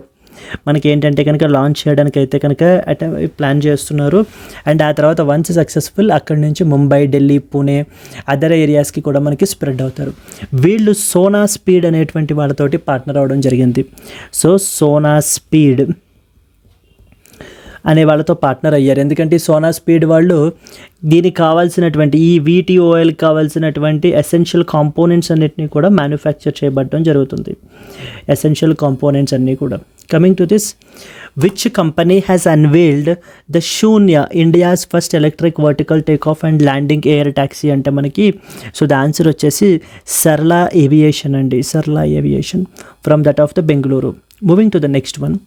మనకి ఏంటంటే కనుక లాంచ్ చేయడానికి అయితే కనుక ప్లాన్ చేస్తున్నారు. అండ్ ఆ తర్వాత వన్స్ సక్సెస్ఫుల్ అక్కడి నుంచి ముంబై, ఢిల్లీ, పూణే అదర్ ఏరియాస్కి కూడా మనకి స్ప్రెడ్ అవుతారు. వీళ్ళు సోనా స్పీడ్ అనేటువంటి వాళ్ళతోటి పార్ట్నర్ అవ్వడం జరిగింది. సో సోనా స్పీడ్ అనే వాళ్ళతో పార్ట్నర్ అయ్యారు. ఎందుకంటే సోనా స్పీడ్ వాళ్ళు దీనికి కావాల్సినటువంటి ఈ VTOL కావాల్సినటువంటి ఎసెన్షియల్ కాంపోనెంట్స్ అన్నిటినీ కూడా మ్యానుఫ్యాక్చర్ చేయబడడం జరుగుతుంది. ఎసెన్షియల్ కాంపోనెంట్స్ అన్నీ కూడా. Coming to this, which company has unveiled the Shunya, India's first electric vertical take off and landing air taxi అంటే మనకి సో ద ఆన్సర్ వచ్చేసి సరళ ఏవియేషన్ అండి. సరళ aviation from that of the Bengaluru. Moving to the next one.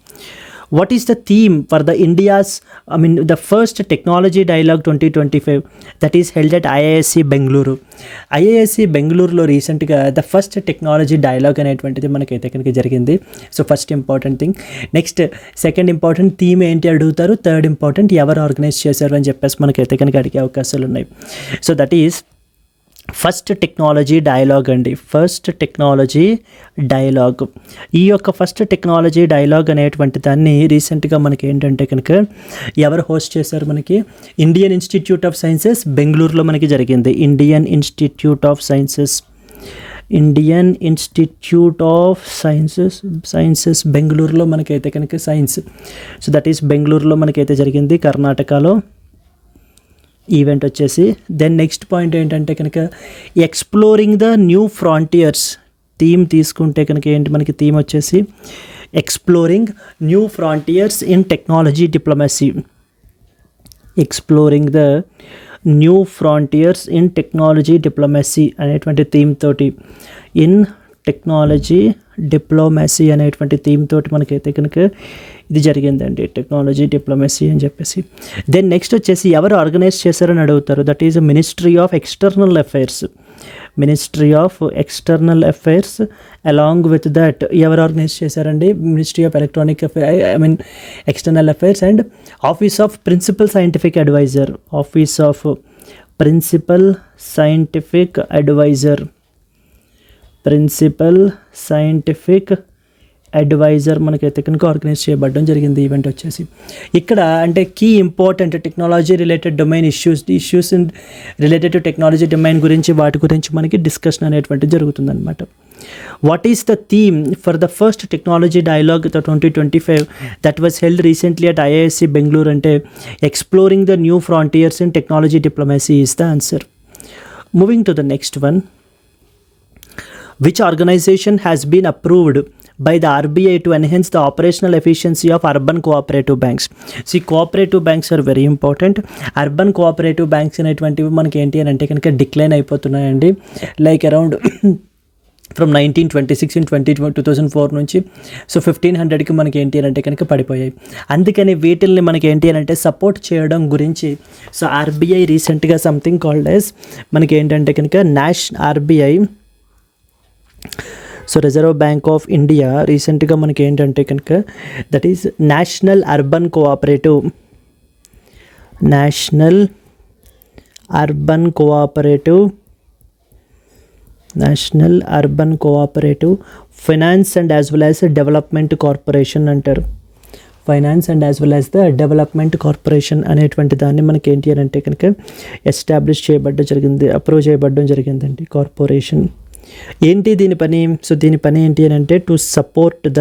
What is the theme for the first technology dialogue 2025 that is held at IISc Bengaluru? IISc బెంగళూరులో రీసెంట్గా ద ఫస్ట్ టెక్నాలజీ డైలాగ్ అనేటువంటిది మనకైతే కనుక జరిగింది. So first important thing. Next second important theme ఏంటి అడుగుతారు. థర్డ్ ఇంపార్టెంట్ ఎవరు ఆర్గనైజ్ చేశారు అని చెప్పేసి మనకైతే కనుక అడిగే అవకాశాలు ఉన్నాయి. So that is first technology dialogue అండి. First technology dialogue. ఈ యొక్క ఫస్ట్ టెక్నాలజీ డైలాగ్ అనేటువంటి దాన్ని రీసెంట్గా మనకి ఏంటంటే కనుక ఎవరు హోస్ట్ చేశారు, మనకి ఇండియన్ ఇన్స్టిట్యూట్ ఆఫ్ సైన్సెస్ బెంగళూరులో మనకి జరిగింది. ఇండియన్ ఇన్స్టిట్యూట్ ఆఫ్ సైన్సెస్ బెంగళూరులో మనకైతే కనుక సైన్స్. సో దట్ ఈస్ బెంగళూరులో మనకైతే జరిగింది, కర్ణాటకలో ఈవెంట్ వచ్చేసి. దెన్ నెక్స్ట్ పాయింట్ ఏంటంటే కనుక exploring the new frontiers. Theme తీసుకుంటే కనుక ఏంటి మనకి థీమ్ వచ్చేసి exploring new frontiers in technology diplomacy. Exploring the new frontiers in technology diplomacy అనేటువంటి థీమ్ తోటి, ఇన్ టెక్నాలజీ డిప్లొమసీ అనేటువంటి థీమ్ తోటి మనకైతే కనుక ఇది జరిగిందండి, టెక్నాలజీ డిప్లొమసీ అని చెప్పేసి. దెన్ నెక్స్ట్ వచ్చేసి ఎవరు ఆర్గనైజ్ చేశారని అడుగుతారు. That is ministry of external affairs. Along with that ఎవరు ఆర్గనైజ్ చేశారండి, ministry of external affairs and office of principal scientific adviser మనకైతే కనుక ఆర్గనైజ్ చేయబడడం జరిగింది ఈవెంట్ వచ్చేసి. ఇక్కడ అంటే key important technology related domain issues related to technology domain గురించి వాటి గురించి మనకి డిస్కషన్ అనేటువంటిది జరుగుతుందన్నమాట. What is the theme for the first technology dialogue 2025 that was held recently at IISc Bengaluru అంటే exploring the new frontiers in technology diplomacy is the answer. Moving to the next one. Which organization has been approved by the RBI to enhance the operational efficiency of urban cooperative banks? See, cooperative banks are very important. Urban cooperative banks అనేటువంటివి మనకి ఏంటి అని అంటే కనుక డిక్లైన్ అయిపోతున్నాయండి. లైక్ అరౌండ్ ఫ్రమ్ 1926 in 2004 నుంచి సో 1500కి మనకి ఏంటి అని అంటే కనుక పడిపోయాయి. అందుకని వీటిల్ని మనకి ఏంటి అని అంటే సపోర్ట్ చేయడం గురించి సో RBI రీసెంట్గా సంథింగ్ కాల్డ్ యాజ్ మనకి ఏంటంటే కనుక RBI so reserve bank of India రీసెంట్గా మనకి ఏంటంటే కనుక that is national urban cooperative national urban cooperative finance and as well as development corporation అంటారు. Finance and as well as the development corporation అనేటువంటి దాన్ని మనకి ఏంటి అని అంటే కనుక ఎస్టాబ్లిష్ చేయబడ్డం జరిగింది, అప్రూవ్ చేయబడడం జరిగిందండి కార్పొరేషన్. ఏంటి దీని పని? సో దీని పని ఏంటి అని అంటే to support the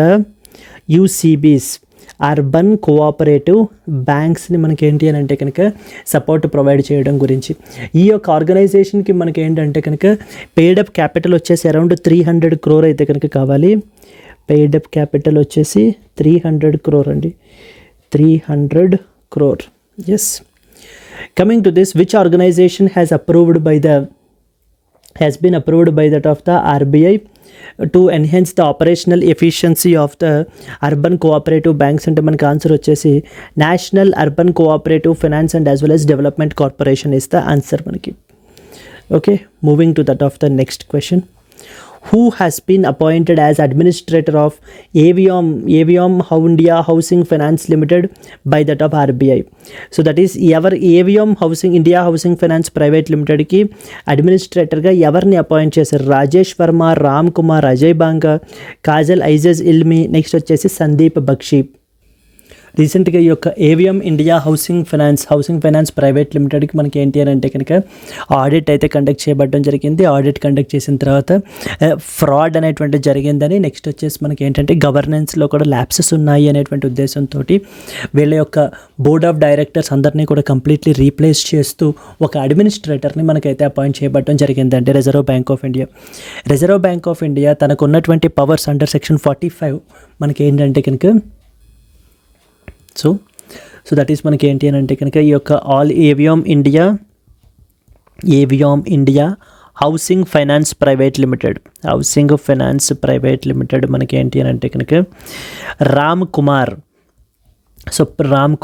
UCBs urban cooperative బ్యాంక్స్ని మనకి ఏంటి అని అంటే కనుక సపోర్ట్ ప్రొవైడ్ చేయడం గురించి. ఈ యొక్క ఆర్గనైజేషన్కి మనకి ఏంటంటే కనుక పెయిడప్ క్యాపిటల్ వచ్చేసి అరౌండ్ 300 crore అయితే కనుక కావాలి. పెయిడప్ క్యాపిటల్ వచ్చేసి 300 crore అండి, 300 crore. Yes, coming to this, which organisation has been approved by that of the RBI to enhance the operational efficiency of the urban cooperative banks? అంటే మనకి ఆన్సర్ వచ్చేసి national urban cooperative finance and as well as development corporation is the answer మనకి. Okay, moving to that of the next question. Who has been appointed as administrator of AVM India Housing Finance Limited by that of RBI? So that is ever AVM India Housing Finance Private Limited ki administrator ga evarni appoint chesaru? Rajesh Verma, Ram Kumar, Ajay Banga, Kajal Aizaz Ilmi, next వచ్చేసి సందీప్ బక్షి. రీసెంట్గా ఈ యొక్క AVM India housing finance private లిమిటెడ్కి మనకి ఏంటి అని అంటే కనుక ఆడిట్ అయితే కండక్ట్ చేయబడడం జరిగింది. ఆడిట్ కండక్ట్ చేసిన తర్వాత ఫ్రాడ్ అనేటువంటి జరిగిందని, నెక్స్ట్ వచ్చేసి మనకి ఏంటంటే గవర్నెన్స్లో కూడా ల్యాప్సెస్ ఉన్నాయి అనేటువంటి ఉద్దేశంతో వీళ్ళ యొక్క బోర్డ్ ఆఫ్ డైరెక్టర్స్ అందరినీ కూడా కంప్లీట్లీ రీప్లేస్ చేస్తూ ఒక అడ్మినిస్ట్రేటర్ని మనకైతే అపాయింట్ చేయబడడం జరిగిందంటే రిజర్వ్ బ్యాంక్ ఆఫ్ ఇండియా తనకు ఉన్నటువంటి పవర్స్ అండర్ సెక్షన్ 45 మనకి ఏంటంటే కనుక సో దట్ ఈస్ మనకి ఏంటి అని అంటే కనుక ఈ యొక్క all AVM India housing finance private limited మనకి ఏంటి అని అంటే కనుక రామ్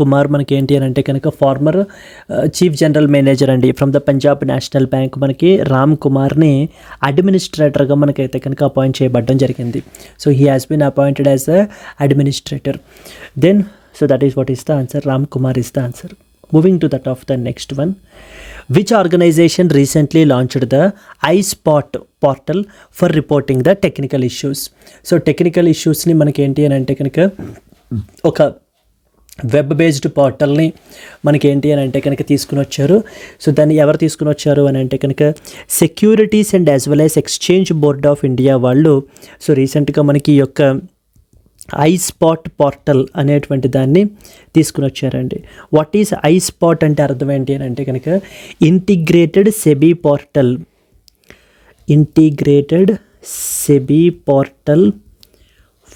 కుమార్ మనకి ఏంటి అని అంటే కనుక ఫార్మర్ చీఫ్ జనరల్ మేనేజర్ అండి from the Punjab national bank. మనకి రామ్ కుమార్ని అడ్మినిస్ట్రేటర్గా మనకైతే కనుక అపాయింట్ చేయబడడం జరిగింది. So he has been appointed as a administrator. Then so that is what is the answer. Ram Kumar is the answer. Moving to that of the next one. Which organization recently launched the iSpot portal for reporting the technical issues? So technical issues ni manaki enti ani ante kanaka oka web based పోర్టల్ని మనకి ఏంటి అని అంటే కనుక తీసుకుని వచ్చారు. సో దాన్ని ఎవరు తీసుకుని వచ్చారు అని అంటే కనుక securities and as well as exchange board of India వాళ్ళు. సో రీసెంట్గా మనకి ఈ యొక్క ఐస్పాట్ పోర్టల్ అనేటువంటి దాన్ని తీసుకుని వచ్చారండి. వాట్ ఈజ్ ఐస్పాట్ అంటే అర్థం ఏంటి అని అంటే కనుక integrated SEBI portal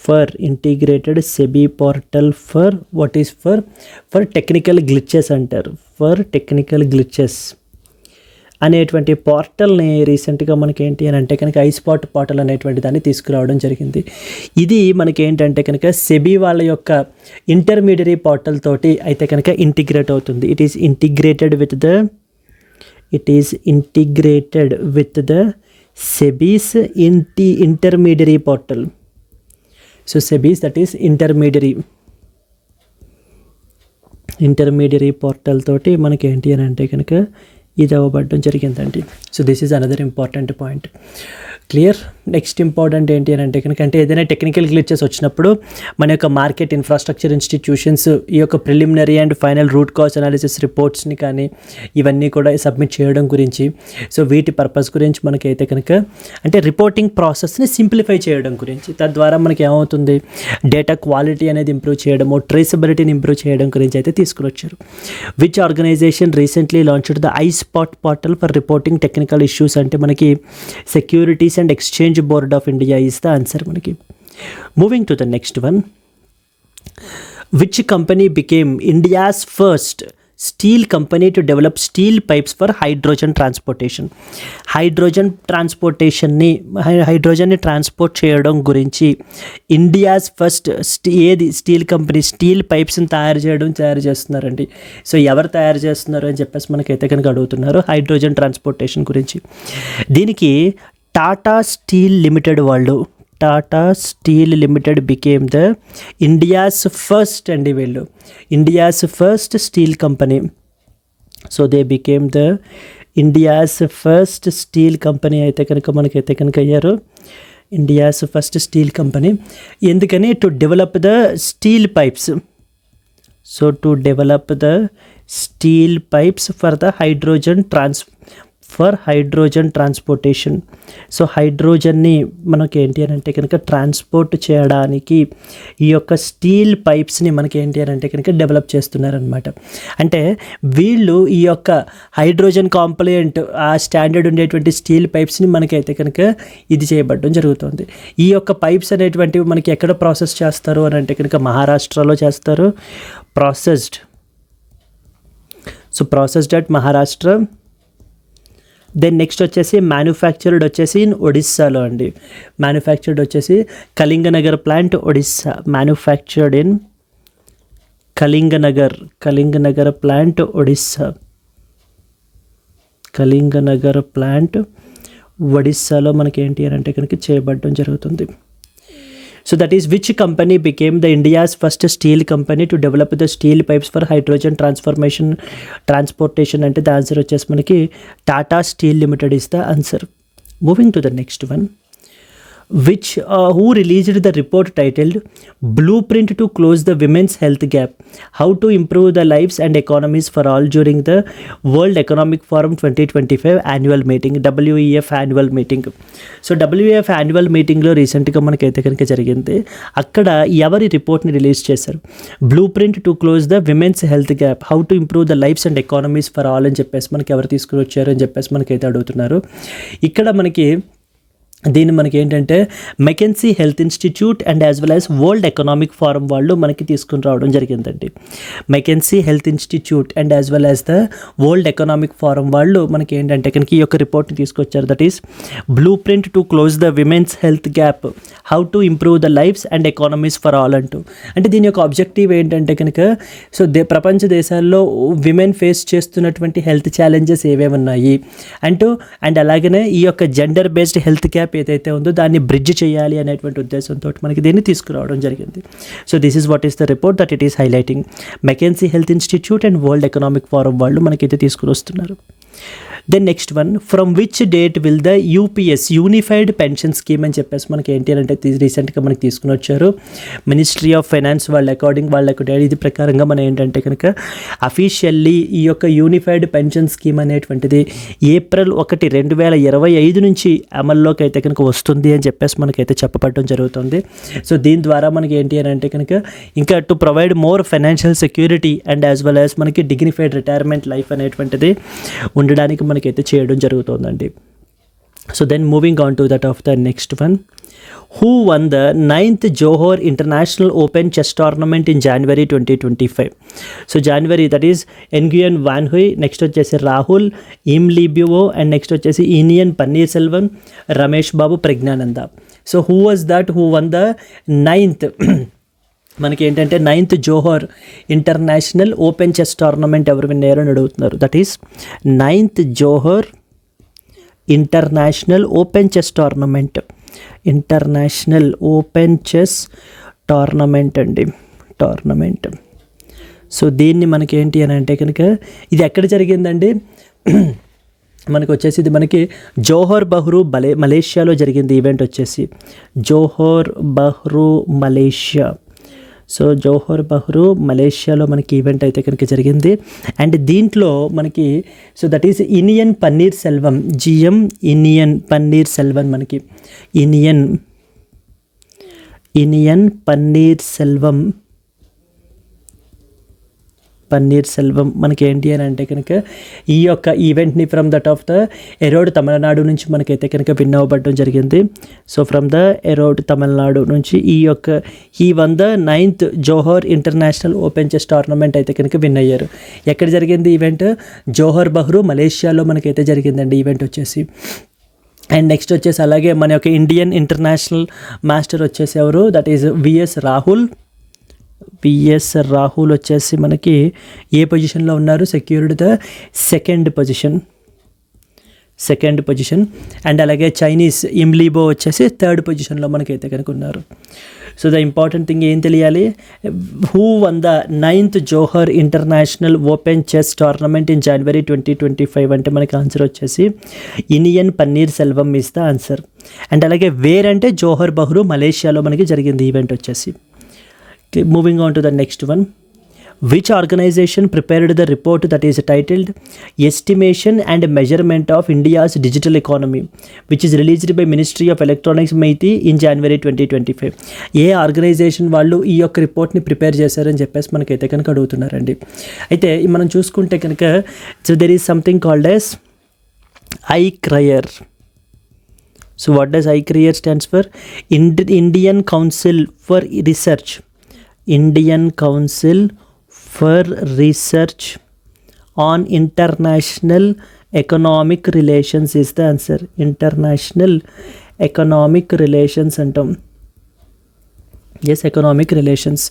for what is for technical glitches అంటారు. ఫర్ టెక్నికల్ గ్లిచెస్ అనేటువంటి పోర్టల్ని రీసెంట్గా మనకి ఏంటి అని అంటే కనుక ఐస్పాట్ పోర్టల్ అనేటువంటి దాన్ని తీసుకురావడం జరిగింది. ఇది మనకి ఏంటంటే కనుక సెబీ వాళ్ళ యొక్క ఇంటర్మీడియరీ పోర్టల్ తోటి అయితే కనుక ఇంటిగ్రేట్ అవుతుంది. It is integrated with the SEBI's intermediary portal. So SEBI's that is intermediary portal తోటి మనకి ఏంటి అని అంటే కనుక ఇది అవ్వబడడం జరిగిందండి. So this is another important point. Clear. Next important ఏంటి అని అంటే కనుక అంటే ఏదైనా టెక్నికల్ గ్లిచెస్ వచ్చినప్పుడు మన యొక్క మార్కెట్ ఇన్ఫ్రాస్ట్రక్చర్ ఇన్స్టిట్యూషన్స్ ఈ యొక్క preliminary and final root cause analysis రిపోర్ట్స్ని కానీ ఇవన్నీ కూడా సబ్మిట్ చేయడం గురించి, సో వీటి పర్పస్ గురించి మనకైతే కనుక అంటే రిపోర్టింగ్ ప్రాసెస్ని సింప్లిఫై చేయడం గురించి, తద్వారా మనకి ఏమవుతుంది డేటా క్వాలిటీ అనేది ఇంప్రూవ్ చేయడము, ట్రేసబిలిటీని ఇంప్రూవ్ చేయడం గురించి అయితే తీసుకుని వచ్చారు. Which organization recently launched the iSpot portal for reporting technical issues అంటే మనకి securities and Exchange Board of India is the answer manaki. Moving to the next one. Which company became India's first steel company to develop steel pipes for hydrogen transportation? హైడ్రోజన్ని ట్రాన్స్పోర్ట్ చేయడం గురించి ఇండియాస్ ఫస్ట్ ఏది స్టీల్ కంపెనీ స్టీల్ పైప్స్ని తయారు చేస్తున్నారండి. సో ఎవరు తయారు చేస్తున్నారు అని చెప్పేసి మనకైతే కనుక అడుగుతున్నారు హైడ్రోజన్ ట్రాన్స్పోర్టేషన్ గురించి. దీనికి Tata steel limited became the India's first steel company. So they became the India's first steel company అయితే కనుక మనకైతే కనుక అయ్యారు. India's first steel company. ఎందుకని? To develop the steel pipes. So to develop the steel pipes for the hydrogen transportation. So హైడ్రోజన్ని మనకి ఏంటి అని అంటే కనుక ట్రాన్స్పోర్ట్ చేయడానికి ఈ యొక్క స్టీల్ పైప్స్ని మనకి ఏంటి అని అంటే కనుక డెవలప్ చేస్తున్నారనమాట. అంటే వీళ్ళు ఈ యొక్క హైడ్రోజన్ కాంపోనెంట్ ఆ స్టాండర్డ్ ఉండేటువంటి స్టీల్ పైప్స్ని మనకైతే కనుక ఇది చేయబడడం జరుగుతుంది. ఈ యొక్క పైప్స్ అనేటువంటివి మనకి ఎక్కడ ప్రాసెస్ చేస్తారు అని అంటే కనుక మహారాష్ట్రలో చేస్తారు. Processed at Maharashtra. Then next వచ్చేసి మ్యానుఫ్యాక్చర్డ్ వచ్చేసి ఇన్ ఒడిస్సాలో అండి. మ్యానుఫ్యాక్చర్డ్ వచ్చేసి Kalinganagar plant, Odisha. Manufactured in Kalinganagar plant, Odisha. Kalinganagar plant ఒడిస్సాలో మనకి ఏంటి అని అంటే కనుక చేయబడడం జరుగుతుంది. So that is which company became the India's first steel company to develop the steel pipes for hydrogen transportation అంటే the answer వచ్చేసి మనకి Tata steel limited is the answer. Moving to the next one. Who released the report titled Blueprint to Close the Women's Health Gap, How to Improve the Lives and Economies for All during the World Economic Forum 2025 annual meeting, WEF annual meeting. So WEF annual meetingలో రీసెంట్గా మనకైతే కనుక జరిగింది. అక్కడ ఎవరి రిపోర్ట్ని రిలీజ్ చేశారు? Blueprint to Close the Women's Health Gap, How to Improve the Lives and Economies for All అని చెప్పేసి మనకి ఎవరు తీసుకుని వచ్చారు అని చెప్పేసి మనకైతే అడుగుతున్నారు. ఇక్కడ మనకి దీన్ని మనకి ఏంటంటే McKinsey health institute and as well as world economic forum వాళ్ళు మనకి తీసుకుని రావడం జరిగిందండి. McKinsey health institute and as well as the world economic forum వాళ్ళు మనకి ఏంటంటే కనుక ఈ యొక్క రిపోర్ట్ని తీసుకొచ్చారు. That is blueprint to close the women's health gap, how to improve the lives and economies for all అంటూ. అంటే దీని యొక్క ఆబ్జెక్టివ్ ఏంటంటే కనుక సో ప్రపంచ దేశాల్లో విమెన్ ఫేస్ చేస్తున్నటువంటి హెల్త్ ఛాలెంజెస్ ఏవేవి ఉన్నాయి అండ్ అలాగనే ఈ యొక్క జెండర్ బేస్డ్ హెల్త్ గ్యాప్ ఏదైతే ఉందో దాన్ని బ్రిడ్జ్ చేయాలి అనేటువంటి ఉద్దేశంతో మనకి దీన్ని తీసుకురావడం జరిగింది. So this is what is the report that it is highlighting. McKinsey health institute and world economic forum వాళ్ళు మనకైతే తీసుకుని వస్తున్నారు. Then next one, from which date will the UPS unified pension scheme అని చెప్పేసి మనకి ఏంటి అంటే రీసెంట్గా మనకి తీసుకుని వచ్చారు. మినిస్ట్రీ ఆఫ్ ఫైనాన్స్ వాళ్ళ ఇది ప్రకారంగా మనం ఏంటంటే కనుక అఫీషియల్లీ ఈ యొక్క యూనిఫైడ్ పెన్షన్ స్కీమ్ అనేటువంటిది ఏప్రిల్ 1, 2025 నుంచి అమల్లోకి అయితే కనుక వస్తుంది అని చెప్పేసి మనకైతే చెప్పబడడం జరుగుతుంది. సో దీని ద్వారా మనకి ఏంటి అని అంటే కనుక ఇంకా to provide more financial security and as well as మనకి డిగ్నిఫైడ్ రిటైర్మెంట్ లైఫ్ అనేటువంటిది ఉండడానికి మనకైతే చేయడం జరుగుతుందండి. So then moving on to that of the next one, who won the 9th Johor international open chess tournament in January 2025. So January that is Nguyen Van Huy, next వచ్చేసి రాహుల్ ఇమ్లిబ్యువో అండ్ నెక్స్ట్ వచ్చేసి Iniyan Panneerselvam, Rameshbabu, Praggnanandhaa. So who was that who won the 9th మనకి ఏంటంటే 9th Johor international open chess tournament ఎవరు విన్ అయ్యారని అడుగుతున్నారు. That is 9th Johor international open chess tournament, international open chess tournament అండి, టోర్నమెంట్. సో దీన్ని మనకి ఏంటి అని అంటే కనుక ఇది ఎక్కడ జరిగిందండి? మనకు వచ్చేసి ఇది మనకి జోహోర్ బహ్రూ మలేషియాలో జరిగింది. ఈవెంట్ వచ్చేసి జోహోర్ బహ్రూ మలేషియా. సో జోహోర్ బహ్రూ మలేషియాలో మనకి ఈవెంట్ అయితే కనుక జరిగింది. అండ్ దీంట్లో మనకి so that is Iniyan Panneerselvam, GM Iniyan Panneerselvam, మనకి ఇనియన్ పన్నీర్ సెల్వం మనకి ఏంటి అని అంటే కనుక ఈ యొక్క ఈవెంట్ని from that of the Erode Tamil Nadu నుంచి మనకైతే కనుక విన్ అవ్వబడడం జరిగింది. So from the Erode Tamil Nadu నుంచి ఈ won the 9th Johor international open chess tournament అయితే కనుక విన్ అయ్యారు. ఎక్కడ జరిగింది ఈవెంట్? జోహోర్ బహ్రూ మలేషియాలో మనకైతే జరిగిందండి ఈవెంట్ వచ్చేసి. అండ్ నెక్స్ట్ వచ్చేసి అలాగే మన యొక్క ఇండియన్ ఇంటర్నేషనల్ మాస్టర్ వచ్చేసి ఎవరు? దట్ ఈజ్ విఎస్ రాహుల్ వచ్చేసి మనకి ఏ పొజిషన్లో ఉన్నారు? Secured the second second position, and అలాగే చైనీస్ ఇమ్లీబో వచ్చేసి థర్డ్ పొజిషన్లో మనకైతే కనుక ఉన్నారు. సో ద ఇంపార్టెంట్ థింగ్ ఏం తెలియాలి, who won the 9th Johor international open chess tournament in January 2025 అంటే మనకి ఆన్సర్ వచ్చేసి Iniyan Panneerselvam is the answer. And అలాగే వేర్ అంటే జోహర్ బహ్రు మలేషియాలో మనకి జరిగింది ఈవెంట్ వచ్చేసి. Moving on to the next one. Which organization prepared the report that is titled Estimation and Measurement of India's Digital Economy, which is released by Ministry of Electronics MeitY in January 2025? ఏ ఆర్గనైజేషన్ వాళ్ళు ఈ యొక్క రిపోర్ట్ని ప్రిపేర్ చేశారని చెప్పేసి మనకైతే కనుక అడుగుతున్నారండి. అయితే మనం చూసుకుంటే కనుక so there is something called as iCREER. So what does iCREER stands for? Indian Council for Research. Indian Council for Research on International Economic Relations is the answer. International Economic Relations అంటాం. Yes, economic relations.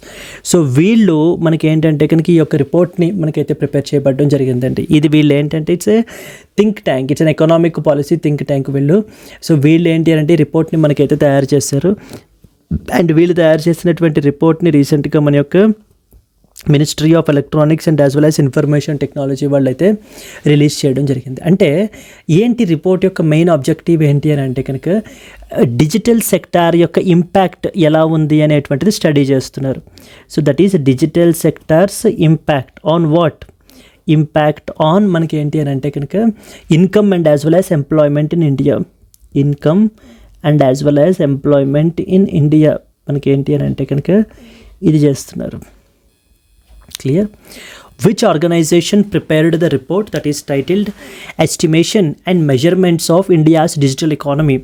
సో వీళ్ళు మనకి ఏంటంటే కనుక ఈ యొక్క రిపోర్ట్ని మనకైతే ప్రిపేర్ చేయబడడం జరిగిందండి. ఇది వీళ్ళు ఏంటంటే it's a think tank, it's an economic policy think tank వీళ్ళు. సో వీళ్ళు ఏంటి అంటే రిపోర్ట్ని మనకైతే తయారు చేశారు. అండ్ వీళ్ళు తయారు చేసినటువంటి రిపోర్ట్ని రీసెంట్గా మన యొక్క ministry of electronics and as well as information technology వాళ్ళైతే రిలీజ్ చేయడం జరిగింది. అంటే ఏంటి రిపోర్ట్ యొక్క మెయిన్ ఆబ్జెక్టివ్ ఏంటి అని అంటే కనుక డిజిటల్ సెక్టార్ యొక్క ఇంపాక్ట్ ఎలా ఉంది అనేటువంటిది స్టడీ చేస్తున్నారు. So that is digital sectors impact on what, impact on మనకి ఏంటి అని అంటే కనుక income and as well as employment in India. Income and as well as employment in India మనకి ఏంటి అని అంటే కనుక ఇది చేస్తున్నారు. Clear? Which organization prepared the report that is titled Estimation and Measurements of India's Digital Economy,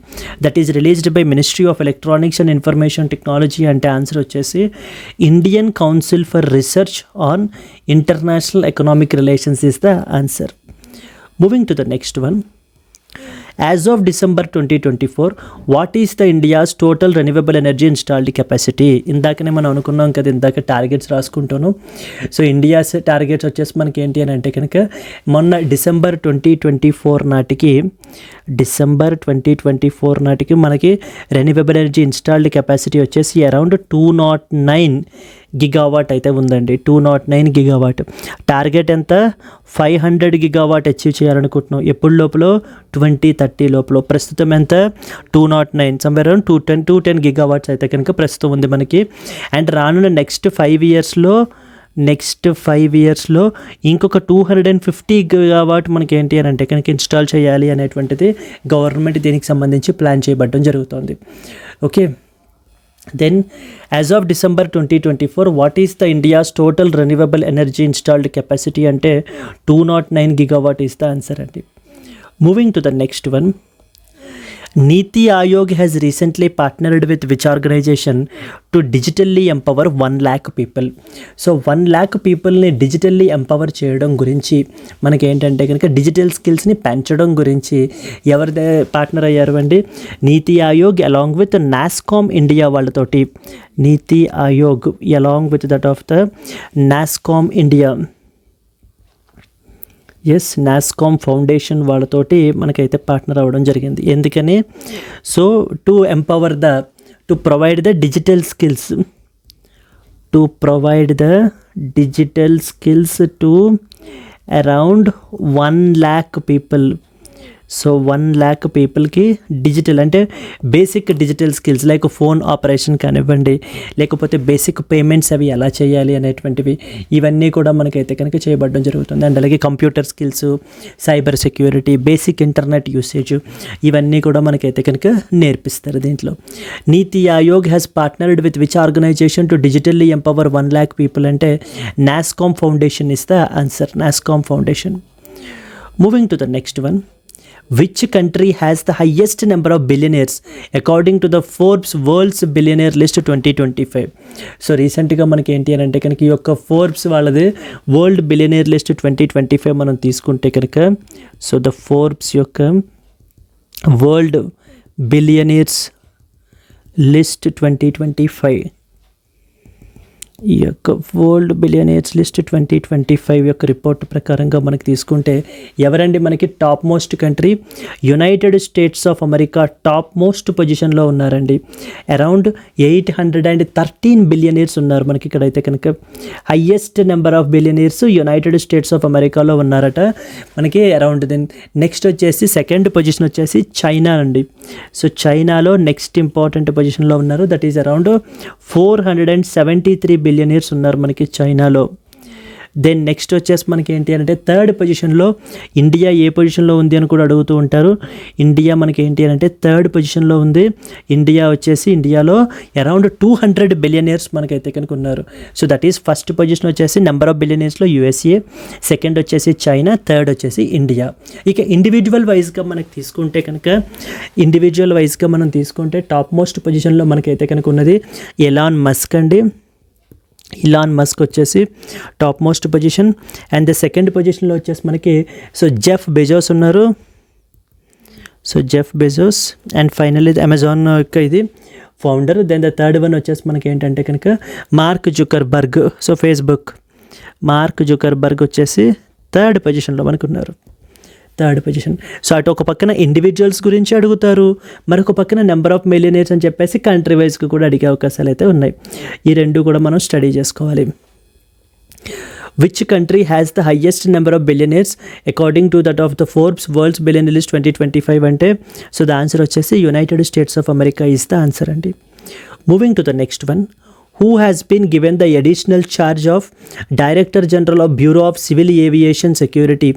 that is released by Ministry of Electronics and Information Technology? And answer వచ్చేసి Indian Council for Research on International Economic Relations is the answer. Moving to the next one. As of December 2024, what is the India's total renewable energy installed capacity? ఇందాకనే మనం అనుకున్నాం కదా, ఇందాక టార్గెట్స్ రాసుకుంటాను. సో ఇండియాస్ టార్గెట్స్ వచ్చేసి మనకి ఏంటి అని అంటే కనుక మొన్న డిసెంబర్ 2024 నాటికి మనకి రెన్యూవబుల్ ఎనర్జీ ఇన్స్టాల్డ్ కెపాసిటీ వచ్చేసి అరౌండ్ 209 గిగావాట్ అయితే ఉందండి. 209 గిగావాట్. టార్గెట్ ఎంత? 500 గిగావాట్ అచీవ్ చేయాలనుకుంటున్నాం ఎప్పుడు లోపల, 2030 లోపల. ప్రస్తుతం ఎంత? 209, సమ్వేర్ అరౌండ్ 210 గిగావాట్స్ అయితే కనుక ప్రస్తుతం ఉంది మనకి. అండ్ రానున్న నెక్స్ట్ 5 ఇయర్స్లో ఇంకొక 250 గిగావాట్ మనకి ఏంటి అని అంటే కనుక ఇన్స్టాల్ చేయాలి అనేటువంటిది గవర్నమెంట్ దీనికి సంబంధించి ప్లాన్ చేయబడడం జరుగుతుంది. Okay, then as of December 2024, what is the India's total renewable energy installed capacity? అంటే 209 gigawatt is the answer అండి. Moving to the next one. Niti Aayog has recently partnered with which organization to digitally empower 1 lakh people? So 1 lakh పీపుల్ని డిజిటల్లీ ఎంపవర్ చేయడం గురించి మనకి ఏంటంటే కనుక డిజిటల్ స్కిల్స్ని పెంచడం గురించి ఎవరిదే పార్ట్నర్ అయ్యారు అండి? NITI Aayog along with NASSCOM India వాళ్ళతోటి. NITI Aayog along with that of the NASSCOM India, yes, NASSCOM foundation వాళ్ళతోటి మనకైతే పార్ట్నర్ అవ్వడం జరిగింది. ఎందుకని? So to empower to provide the digital skills to around 1 lakh people. So 1 lakh పీపుల్కి డిజిటల్ అంటే basic digital skills like phone operation కానివ్వండి, లేకపోతే బేసిక్ పేమెంట్స్ అవి ఎలా చేయాలి అనేటువంటివి, ఇవన్నీ కూడా మనకైతే కనుక చేయబడడం జరుగుతుంది. అండ్ అలాగే computer skills, cyber security, basic internet usage, ఇవన్నీ కూడా మనకైతే కనుక నేర్పిస్తారు దీంట్లో. NITI Aayog has partnered with which organization to digitally empower 1 lakh people అంటే NASSCOM foundation is the answer. NASSCOM foundation. Moving to the next one. Which country has the highest number of billionaires according to the Forbes World's Billionaire List 2025? So రీసెంట్గా మనకి ఏంటి అని అంటే కనుక ఈ యొక్క ఫోర్బ్స్ వాళ్ళది వరల్డ్ బిలియనీర్ లిస్ట్ 2025 మనం తీసుకుంటే కనుక, సో ద ఫోర్బ్స్ యొక్క వరల్డ్ బిలియనీర్స్ లిస్ట్ 2025 ఈ యొక్క వరల్డ్ బిలియనీర్స్ లిస్ట్ 2025 యొక్క రిపోర్ట్ ప్రకారంగా మనకి తీసుకుంటే ఎవరండి మనకి top most country? United States of America top most పొజిషన్లో ఉన్నారండి. అరౌండ్ 813 బిలియనీర్స్ ఉన్నారు మనకి ఇక్కడైతే కనుక. Highest number of billionaires United States of అమెరికాలో ఉన్నారట మనకి అరౌండ్. దెన్ నెక్స్ట్ వచ్చేసి సెకండ్ పొజిషన్ వచ్చేసి చైనా అండి. సో చైనాలో నెక్స్ట్ ఇంపార్టెంట్ పొజిషన్లో ఉన్నారు. దట్ ఈజ్ అరౌండ్ 473 బిలియనీర్స్ ఉన్నారు మనకి చైనాలో. దెన్ నెక్స్ట్ వచ్చేసి మనకి ఏంటి అంటే థర్డ్ పొజిషన్లో ఇండియా ఏ పొజిషన్లో ఉంది అని కూడా అడుగుతూ ఉంటారు. ఇండియా మనకి ఏంటి అంటే థర్డ్ పొజిషన్లో ఉంది. ఇండియాలో అరౌండ్ 200 బిలియనీర్స్ మనకైతే కనుక ఉన్నారు. So that is first position వచ్చేసి నెంబర్ ఆఫ్ బిలియనీర్స్లో యూఎస్ఏ, సెకండ్ వచ్చేసి చైనా, థర్డ్ వచ్చేసి ఇండియా. ఇక ఇండివిజువల్ వైజ్గా మనకి తీసుకుంటే కనుక మనం తీసుకుంటే టాప్ మోస్ట్ పొజిషన్లో మనకైతే కనుక ఉన్నది ఎలాన్ మస్క్ అండి. ఇలాన్ మస్క్ వచ్చేసి top most position. And the second పొజిషన్లో వచ్చేసి మనకి జెఫ్ బెజోస్ ఉన్నారు. Jeff Bezos and finally Amazon యొక్క ఇది founder. Then the third one వచ్చేసి మనకి ఏంటంటే కనుక Mark Zuckerberg. Facebook Mark Zuckerberg వచ్చేసి థర్డ్ పొజిషన్లో మనకు ఉన్నారు. Third position. అటు ఒక పక్కన ఇండివిజువల్స్ గురించి అడుగుతారు, మరొక పక్కన నెంబర్ ఆఫ్ మిలియనీర్స్ అని చెప్పేసి కంట్రీ వైజ్కి కూడా అడిగే అవకాశాలు అయితే ఉన్నాయి. ఈ రెండు కూడా మనం స్టడీ చేసుకోవాలి. Which country has the highest number of billionaires according to that of the Forbes world's billionaire list 2025 అంటే ద ఆన్సర్ వచ్చేసి United States of America is the answer అండి. Moving to the next one. Who has been given the additional charge of Director General of Bureau of Civil Aviation Security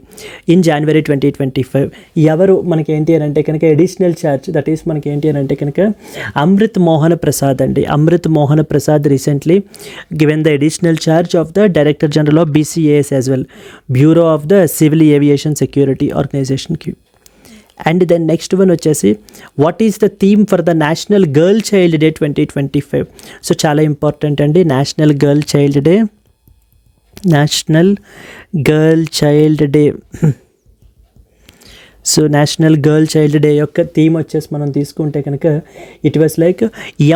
in January 2025? ఎవరు మనకి ఏంటి అని అంటే కనుక అడిషనల్ ఛార్జ్, దట్ ఈస్ మనకి ఏంటి అని అంటే కనుక అమృత్ మోహన్ ప్రసాద్ అండి. Amrit Mohan Prasad recently given the additional charge of the director general of BCAS as well, bureau of the civil aviation security ఆర్గనైజేషన్కి. అండ్ దెన్ నెక్స్ట్ వన్ వచ్చేసి what is the theme for the national girl child day 2025? చాలా ఇంపార్టెంట్ అండి. National girl child day national girl child day యొక్క థీమ్ వచ్చేసి మనం తీసుకుంటే కనుక it was like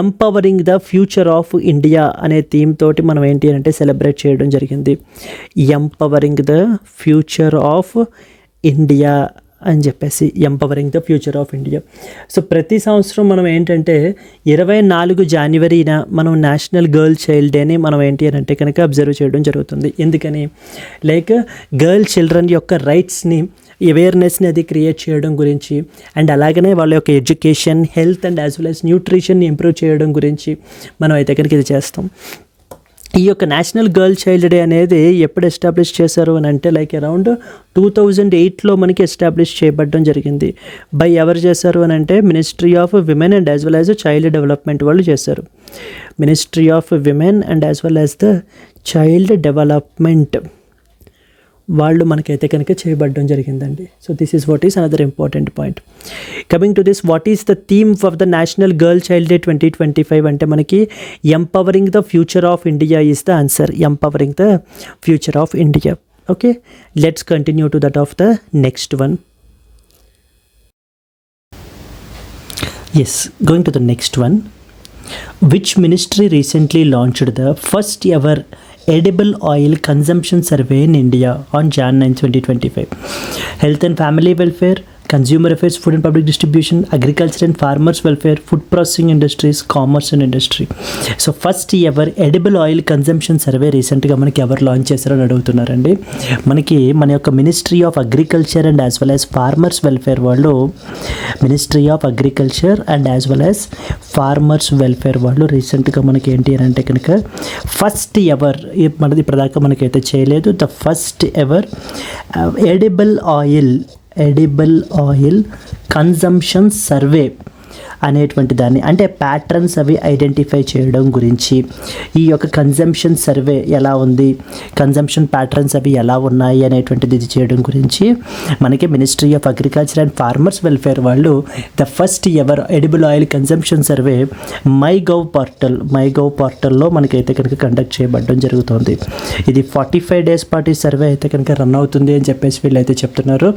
empowering the future of India అనే థీమ్ తోటి మనం ఏంటి అంటే సెలబ్రేట్ చేయడం జరిగింది. Empowering the future of India అని చెప్పేసి, empowering the future of India. ప్రతి సంవత్సరం మనం ఏంటంటే 24 జనవరిన మనం నేషనల్ గర్ల్ చైల్డ్ డేని మనం ఏంటి అని అంటే కనుక అబ్జర్వ్ చేయడం జరుగుతుంది. ఎందుకని లైక్ గర్ల్ చిల్డ్రన్ యొక్క రైట్స్ని, అవేర్నెస్ని అది క్రియేట్ చేయడం గురించి, అండ్ అలాగనే వాళ్ళ యొక్క education, health and as well as న్యూట్రిషన్ని ఇంప్రూవ్ చేయడం గురించి మనం అయితే కనుక ఇది చేస్తాం. ఈ యొక్క నేషనల్ గర్ల్ చైల్డ్ డే అనేది ఎప్పుడు ఎస్టాబ్లిష్ చేశారు అని అంటే లైక్ అరౌండ్ 2008లో మనకి ఎస్టాబ్లిష్ చేయబడడం జరిగింది. బై ఎవరు చేశారు అని అంటే ministry of women and as well as child development వాళ్ళు చేశారు. Ministry of women and as well as the child development వాళ్ళు మనకైతే కనుక చేయబడడం జరిగిందండి. This is what is another important point. Coming to this, what is the theme of the national girl child day 2025 అంటే మనకి empowering the future of India is the answer. Empowering the future of India. Okay, let's continue to that of the next one. Yes, going to the next one. Which ministry recently launched the first ever edible oil consumption survey in India on Jan 9, 2025? Health and Family Welfare, Consumer Affairs, Food and Public Distribution, Agriculture and Farmers Welfare, Food Processing Industries, Commerce and Industry. First ever edible oil consumption survey రీసెంట్గా మనకి ఎవరు లాంచ్ చేశారని అడుగుతున్నారండి. మనకి మన యొక్క ministry of agriculture and as well as farmers welfare వాళ్ళు, ministry of agriculture and as well as farmers welfare వాళ్ళు రీసెంట్గా మనకి ఏంటి అని అంటే కనుక ఫస్ట్ ఎవర్, మనది ఇప్పటిదాకా మనకైతే చేయలేదు, the first ever edible oil consumption survey అనేటువంటి దాన్ని, అంటే ప్యాటర్న్స్ అవి ఐడెంటిఫై చేయడం గురించి, ఈ యొక్క కన్జంప్షన్ సర్వే ఎలా ఉంది, కన్జంప్షన్ ప్యాటర్న్స్ అవి ఎలా ఉన్నాయి అనేటువంటిది ఇది చేయడం గురించి మనకి ministry of agriculture and farmers welfare వాళ్ళు the first ever edible oil consumption survey my gov పోర్టల్లో మనకైతే కనుక కండక్ట్ చేయబడడం జరుగుతుంది. ఇది 45 days పాటు ఈ సర్వే అయితే కనుక రన్ అవుతుంది అని చెప్పేసి వీళ్ళైతే చెప్తున్నారు.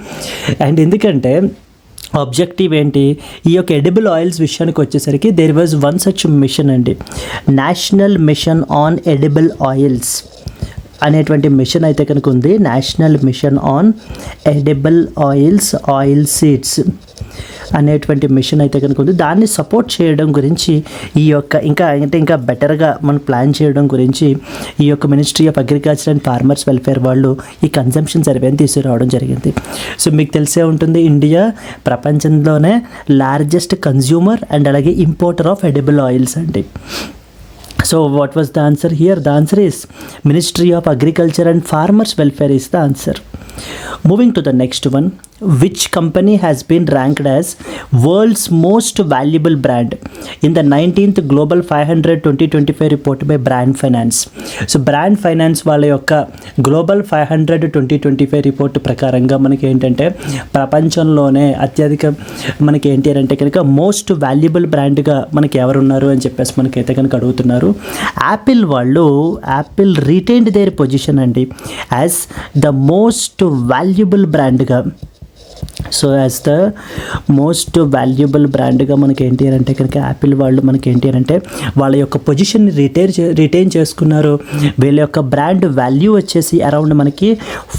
అండ్ ఎందుకంటే ఆబ్జెక్టివ్ ఏంటి, ఈ యొక్క ఎడిబుల్ ఆయిల్స్ విషయానికి వచ్చేసరికి there was one such mission అండి, national mission on edible oils అనేటువంటి మిషన్ అయితే కనుక ఉంది. National mission on edible oils, oil seeds అనేటువంటి మిషన్ అయితే కనుక ఉంది. దాన్ని సపోర్ట్ చేయడం గురించి ఈ యొక్క ఇంకా బెటర్గా మనం ప్లాన్ చేయడం గురించి ఈ యొక్క ministry of agriculture and farmers welfare వాళ్ళు ఈ కన్జంప్షన్ సర్వేని తీసుకురావడం జరిగింది. సో మీకు తెలిసే ఉంటుంది, ఇండియా ప్రపంచంలోనే లార్జెస్ట్ కన్జ్యూమర్ అండ్ అలాగే ఇంపోర్టర్ ఆఫ్ ఎడిబుల్ ఆయిల్స్ అండి. So what was the answer here? The answer is Ministry of Agriculture and Farmers Welfare is the answer. Moving to the next one, which company has been ranked as world's most valuable brand in the 19th Global 500 2025 report by Brand Finance? So Brand Finance వాళ్ళ యొక్క గ్లోబల్ 500 2025 రిపోర్ట్ ప్రకారంగా మనకి ఏంటంటే ప్రపంచంలోనే అత్యధిక మనకి ఏంటి అంటే కనుక మోస్ట్ వాల్యుబుల్ బ్రాండ్గా మనకి ఎవరున్నారు అని చెప్పేసి మనకైతే కనుక అడుగుతున్నారు. యాపిల్ వాళ్ళు, యాపిల్ రీటైన్డ్ దేర్ పొజిషన్ అండి యాజ్ ద మోస్ట్ వాల్యుబుల్ బ్రాండ్గా. So as the most valuable బ్రాండ్గా మనకి ఏంటి అంటే కనుక యాపిల్ వాళ్ళు మనకి ఏంటి అంటే వాళ్ళ యొక్క పొజిషన్ని రిటైన్ చేసుకున్నారు. వీళ్ళ యొక్క బ్రాండ్ వాల్యూ వచ్చేసి అరౌండ్ మనకి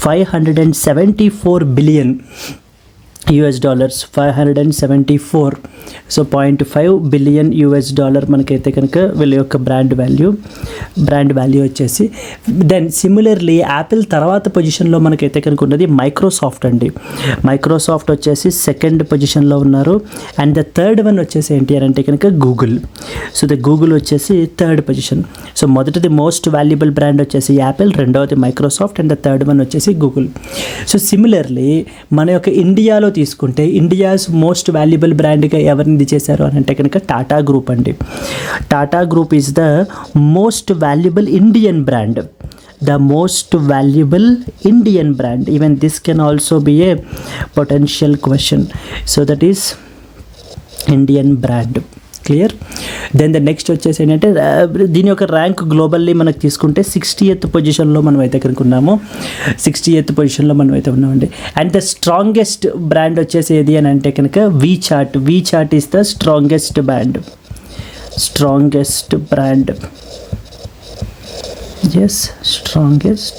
$574 billion, 574, సో $0.5 billion మనకైతే కనుక వీళ్ళ యొక్క బ్రాండ్ వాల్యూ వచ్చేసి. దెన్ సిమిలర్లీ యాపిల్ తర్వాత పొజిషన్లో మనకైతే కనుక ఉన్నది మైక్రోసాఫ్ట్ అండి. మైక్రోసాఫ్ట్ వచ్చేసి సెకండ్ పొజిషన్లో ఉన్నారు. అండ్ ద థర్డ్ వన్ వచ్చేసి ఏంటి అంటే కనుక గూగుల్. సో ద గూగుల్ వచ్చేసి థర్డ్ పొజిషన్. సో మొదటిది మోస్ట్ వాల్యుబుల్ బ్రాండ్ వచ్చేసి యాపిల్, రెండవది Microsoft and the third one వచ్చేసి గూగుల్. సో సిమిలర్లీ మన యొక్క ఇండియాలో తీసుకుంటే ఇండియాస్ మోస్ట్ వాల్యుబుల్ బ్రాండ్గా ఎవరిని చేశారు అని అంటే కనుక టాటా గ్రూప్ అండి. Tata group is the most valuable Indian brand. The most valuable Indian brand. Even this can also be a potential question. So that is Indian brand. Clear. Then the next వచ్చేసి ఏంటంటే దీని యొక్క ర్యాంక్ గ్లోబల్లీ మనకు తీసుకుంటే 60th పొజిషన్లో మనం అయితే కనుక ఉన్నాము. 60th పొజిషన్లో మనం అయితే ఉన్నామండి. అండ్ ద స్ట్రాంగెస్ట్ బ్రాండ్ వచ్చేసి ఏది అని అంటే కనుక WeChat is the strongest brand. Yes, strongest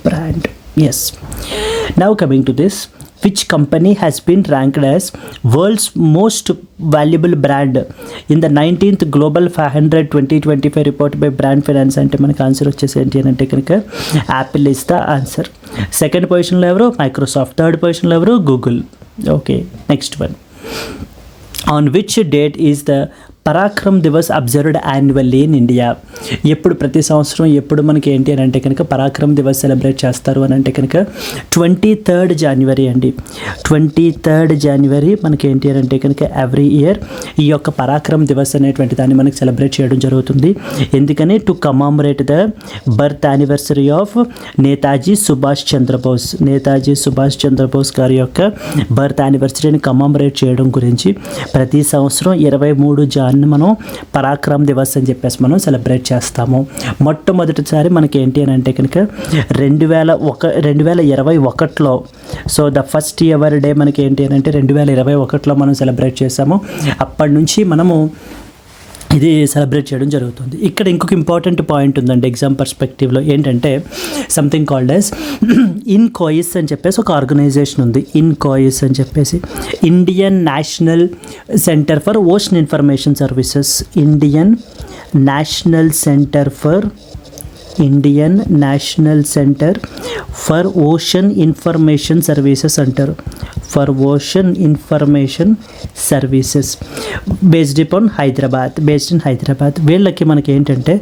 brand. Yes. Now coming to this, which company has been ranked as world's most valuable brand in the 19th Global 500 2025 report by Brand Finance? అంటే మనకు ఆన్సర్ వచ్చేసి ఏంటి అంటే కనుక Apple is the answer. Second పొజిషన్లో ఎవరు? మైక్రోసాఫ్ట్. థర్డ్ పొజిషన్లో ఎవరు? Google. Okay, next one. On which date is the Parakram Diwas observed annually in India? ఎప్పుడు, ప్రతి సంవత్సరం ఎప్పుడు మనకి ఏంటి అని అంటే కనుక పరాక్రమ్ దివస్ సెలబ్రేట్ చేస్తారు అని అంటే కనుక 23rd January అండి. 23rd January మనకి ఏంటి అని అంటే కనుక ఎవ్రీ ఇయర్ ఈ యొక్క పరాక్రమ్ దివస్ అనేటువంటి దాన్ని మనకి సెలబ్రేట్ చేయడం జరుగుతుంది. ఎందుకని? To commemorate the birth anniversary of Netaji Subhash Chandra Bose గారి యొక్క బర్త్ యానివర్సరీని కమామరేట్ చేయడం గురించి ప్రతి సంవత్సరం 23 జాన్ మనం పరాక్రమ్ దివస్ అని చెప్పేసి మనం సెలబ్రేట్ చేస్తాము. మొట్టమొదటిసారి మనకి ఏంటి అని అంటే కనుక 2021లో, so the first ever day మనకి ఏంటి అని అంటే 2021లో మనం సెలబ్రేట్ చేసాము. అప్పటి నుంచి మనము ఇది సెలబ్రేట్ చేయడం జరుగుతుంది. ఇక్కడ ఇంకొక ఇంపార్టెంట్ పాయింట్ ఉందండి ఎగ్జామ్ పర్స్పెక్టివ్లో. ఏంటంటే సంథింగ్ కాల్డ్ యాజ్ ఇన్కాయిస్ అని చెప్పేసి ఒక ఆర్గనైజేషన్ ఉంది. ఇన్కాయిస్ అని చెప్పేసి Indian national centre for ocean information services. Indian national centre for ocean information services అంటారు. For ocean information services based in Hyderabad. వీళ్ళకి మనకి ఏంటంటే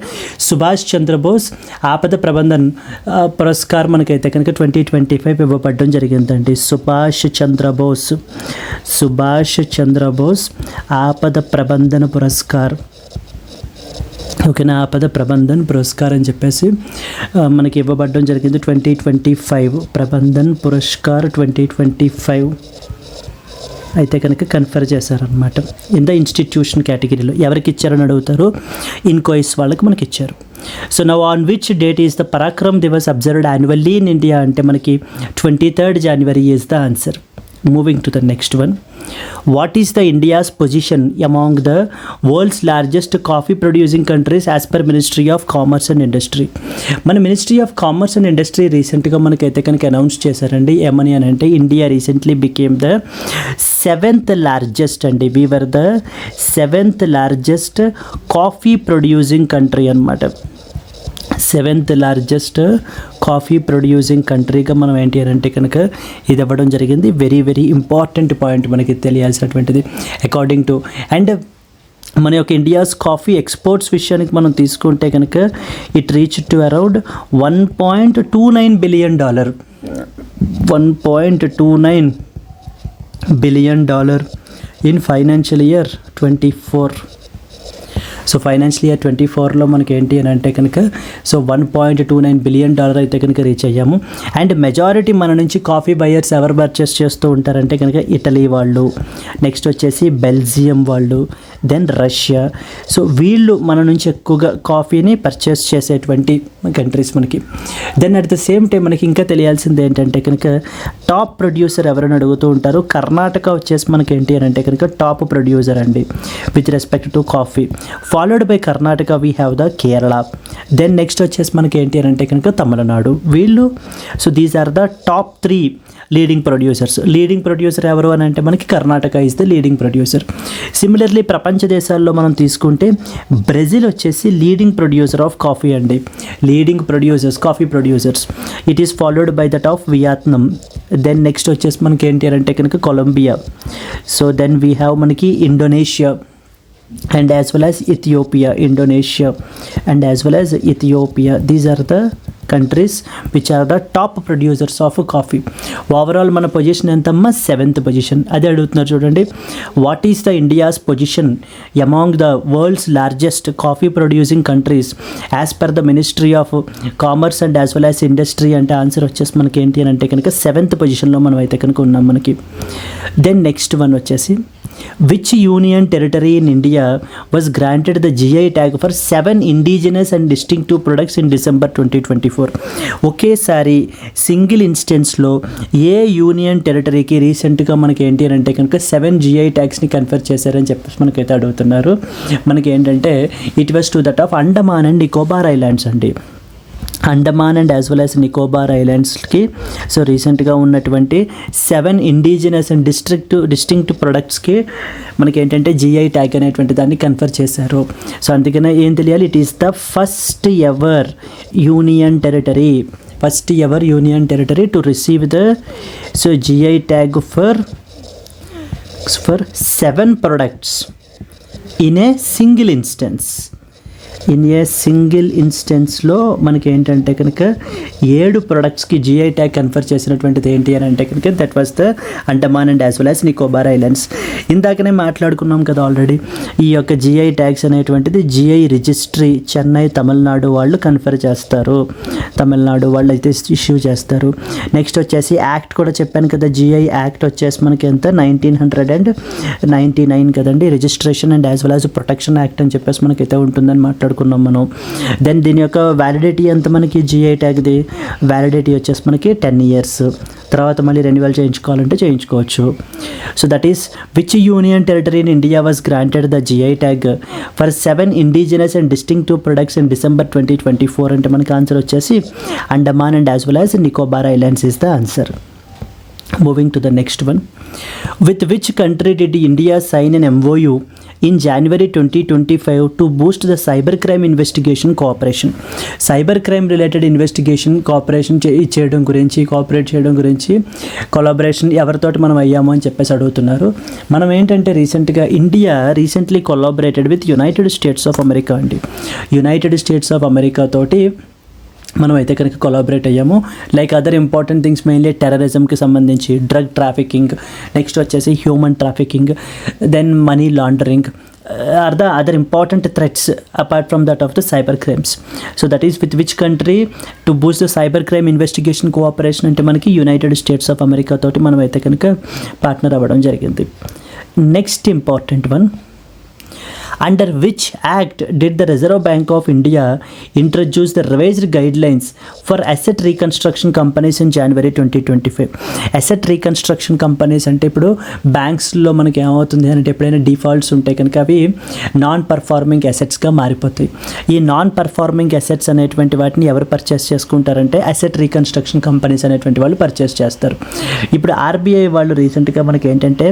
సుభాష్ చంద్రబోస్ ఆపద ప్రబంధన్ పురస్కార్ మనకైతే కనుక 2025 ఇవ్వబడడం జరిగిందండి. సుభాష్ చంద్రబోస్ ఆపద ప్రబంధన పురస్కార్. ఓకేనా, ఆపద ప్రబంధన్ పురస్కార్ అని చెప్పేసి మనకి ఇవ్వబడడం జరిగింది 2025. ప్రబంధన్ పురస్కార్ 2025 అయితే కనుక కన్ఫర్ చేశారనమాట. ఇన్ ద ఇన్స్టిట్యూషన్ కేటగిరీలో ఎవరికి ఇచ్చారని అడుగుతారు. ఇన్కాయిస్ వాళ్ళకి మనకి ఇచ్చారు. So now on which date is the Parakram Diwas observed annually in India అంటే మనకి 23rd January is the answer. Moving to the next one. What is the India's position among the world's largest coffee producing countries as per Ministry of Commerce and Industry? మన ministry of commerce and industry రీసెంట్గా మనకైతే కనుక అనౌన్స్ చేశారండి. ఏమని అని అంటే India recently became the 7th largest అండి. We were the 7th largest coffee producing country అనమాట. 7th largest కాఫీ ప్రొడ్యూసింగ్ కంట్రీగా మనం ఏంటి అని అంటే కనుక ఇది అవ్వడం జరిగింది. వెరీ వెరీ ఇంపార్టెంట్ పాయింట్ మనకి తెలియాల్సినటువంటిది అకార్డింగ్ టు. అండ్ మన యొక్క ఇండియాస్ కాఫీ ఎక్స్పోర్ట్స్ విషయానికి మనం తీసుకుంటే కనుక it reach to around $1.29 billion. $1.29 billion in financial year 24. So financial year 24లో మనకి ఏంటి అని అంటే కనుక సో $1.29 billion అయితే కనుక రీచ్ అయ్యాము. అండ్ మెజారిటీ మన నుంచి కాఫీ బయర్స్ ఎవరు పర్చేస్ చేస్తూ ఉంటారంటే కనుక ఇటలీ వాళ్ళు, నెక్స్ట్ వచ్చేసి బెల్జియం వాళ్ళు, దెన్ రష్యా. సో వీళ్ళు మన నుంచి ఎక్కువగా కాఫీని పర్చేస్ చేసేటువంటి కంట్రీస్ మనకి. Then at the same time మనకి ఇంకా తెలియాల్సింది ఏంటంటే కనుక టాప్ ప్రొడ్యూసర్ ఎవరైనా అడుగుతూ ఉంటారు. కర్ణాటక వచ్చేసి మనకి ఏంటి అని అంటే కనుక టాప్ ప్రొడ్యూసర్ అండి with respect to coffee. Followed by Karnataka we have the Kerala. Then next వచ్చేసి మనకి ఏంటి అని అంటే కనుక తమిళనాడు వీళ్ళు. So these are the top 3 leading producers. Leading producer ఎవరు అని అంటే మనకి Karnataka is the leading producer. Similarly ప్రపంచ దేశాల్లో మనం తీసుకుంటే బ్రెజిల్ వచ్చేసి లీడింగ్ ప్రొడ్యూసర్ ఆఫ్ కాఫీ అండి. Leading producers coffee producers. It is followed by that of Vietnam. Then next వచ్చేసి మనకి ఏంటి అంటే కనుక Colombia. So then we have మనకి Indonesia and as well as Ethiopia. Indonesia and as well as Ethiopia. These are the countries which are the top producers of coffee. Overall మన పొజిషన్ ఎంతమ్మా 7th పొజిషన్. అదే అడుగుతున్నారు చూడండి. What is the India's position among the world's largest coffee producing countries as per the ministry of commerce and as well as industry అంటే ఆన్సర్ వచ్చేసి మనకి ఏంటి అని అంటే కనుక 7th పొజిషన్లో మనం అయితే కనుక ఉన్నాం మనకి. దెన్ నెక్స్ట్ వన్ వచ్చేసి which union territory in India was granted the GI tag for 7 indigenous and distinctive products in December 2024? ఒకేసారి సింగిల్ ఇన్స్టెన్స్లో ఏ యూనియన్ టెరిటరీకి రీసెంట్గా మనకి ఏంటి అని అంటే కనుక 7 GI ట్యాగ్స్ని కన్ఫర్ చేశారని చెప్పేసి మనకైతే అడుగుతున్నారు. మనకి ఏంటంటే it was to that of Andaman and Nicobar islands అండి. Andaman and as well as Nicobar ఐలాండ్స్కి సో రీసెంట్గా ఉన్నటువంటి 7 ఇండిజినస్ అండ్ డిస్టింక్ట్ ప్రొడక్ట్స్కి మనకి ఏంటంటే జిఐ ట్యాగ్ అనేటువంటి దాన్ని కన్ఫర్ చేశారు. సో అందుకనే ఏం తెలియాలి, it is the first ever union territory to receive the so GI tag for 7 products in a single instance. In a single ఇన్స్టెన్స్లో మనకి ఏంటంటే కనుక 7 ప్రొడక్ట్స్కి జిఐ ట్యాగ్ కన్ఫర్ చేసినటువంటిది ఏంటి అని అంటే కనుక that was the Andaman and as well as Nicobar islands. ఇందాకనే మాట్లాడుకున్నాం కదా ఆల్రెడీ. ఈ యొక్క జిఐ ట్యాగ్స్ అనేటువంటిది జిఐ రిజిస్ట్రీ చెన్నై తమిళనాడు వాళ్ళు కన్ఫర్ చేస్తారు. తమిళనాడు వాళ్ళు అయితే ఇష్యూ చేస్తారు. నెక్స్ట్ వచ్చేసి యాక్ట్ కూడా చెప్పాను కదా, జిఐ యాక్ట్ వచ్చేసి మనకి ఎంత 1999 కదండి. Registration and as well as protection act అని చెప్పేసి మనకైతే ఉంటుందని మాట్లాడుకున్నాం మనం. దెన్ దీని యొక్క వ్యాలిడిటీ ఎంత మనకి జిఐ ట్యాగ్ది వ్యాలిడిటీ వచ్చేసి మనకి 10 years. తర్వాత మళ్ళీ రెన్యువల్ చేయించుకోవాలంటే చేయించుకోవచ్చు. So that is which union territory in India was granted the GI tag for 7 indigenous and distinctive products in December 2024 అంటే మనకి ఆన్సర్ వచ్చేసి Andaman and as well as Nicobar islands is the answer. Moving to the next one. With which country did India sign an MOU in January 2025 to boost the cybercrime investigation cooperation? Cybercrime related investigation cooperation cooperate చేయడం గురించి కొలాబరేషన్ ఎవరితోటి మనం అయ్యాము అని చెప్పేసి అడుగుతున్నారు. మనం ఏంటంటే India recently collaborated with United States of America అండి. యునైటెడ్ స్టేట్స్ ఆఫ్ అమెరికా తోటి మనం అయితే కనుక కొలాబరేట్ అయ్యాము. Like other important things mainly టెర్రరిజంకి సంబంధించి, డ్రగ్ ట్రాఫికింగ్, నెక్స్ట్ వచ్చేసి human trafficking, then money laundering are the other important threats apart from that of the cyber crimes. So that is with which country to boost the cyber crime investigation cooperation అంటే మనకి యునైటెడ్ స్టేట్స్ ఆఫ్ అమెరికా తోటి మనం అయితే కనుక పార్ట్నర్ అవ్వడం జరిగింది. Next important one. Under which act did the reserve bank of India introduce the revised guidelines for asset reconstruction companies in January 2025. Asset reconstruction companies అంటే ఇప్పుడు బ్యాంక్స్లో మనకి ఏమవుతుంది అంటే ఎప్పుడైనా డిఫాల్ట్స్ ఉంటే కనుక అవి నాన్ పర్ఫార్మింగ్ అసెట్స్గా మారిపోతాయి. ఈ నాన్ పర్ఫార్మింగ్ అసెట్స్ అనేటువంటి వాటిని ఎవరు పర్చేస్ చేసుకుంటారంటే అసెట్ రీకన్స్ట్రక్షన్ కంపెనీస్ అనేటువంటి వాళ్ళు పర్చేస్ చేస్తారు. ఇప్పుడు ఆర్బీఐ వాళ్ళు రీసెంట్గా మనకి ఏంటంటే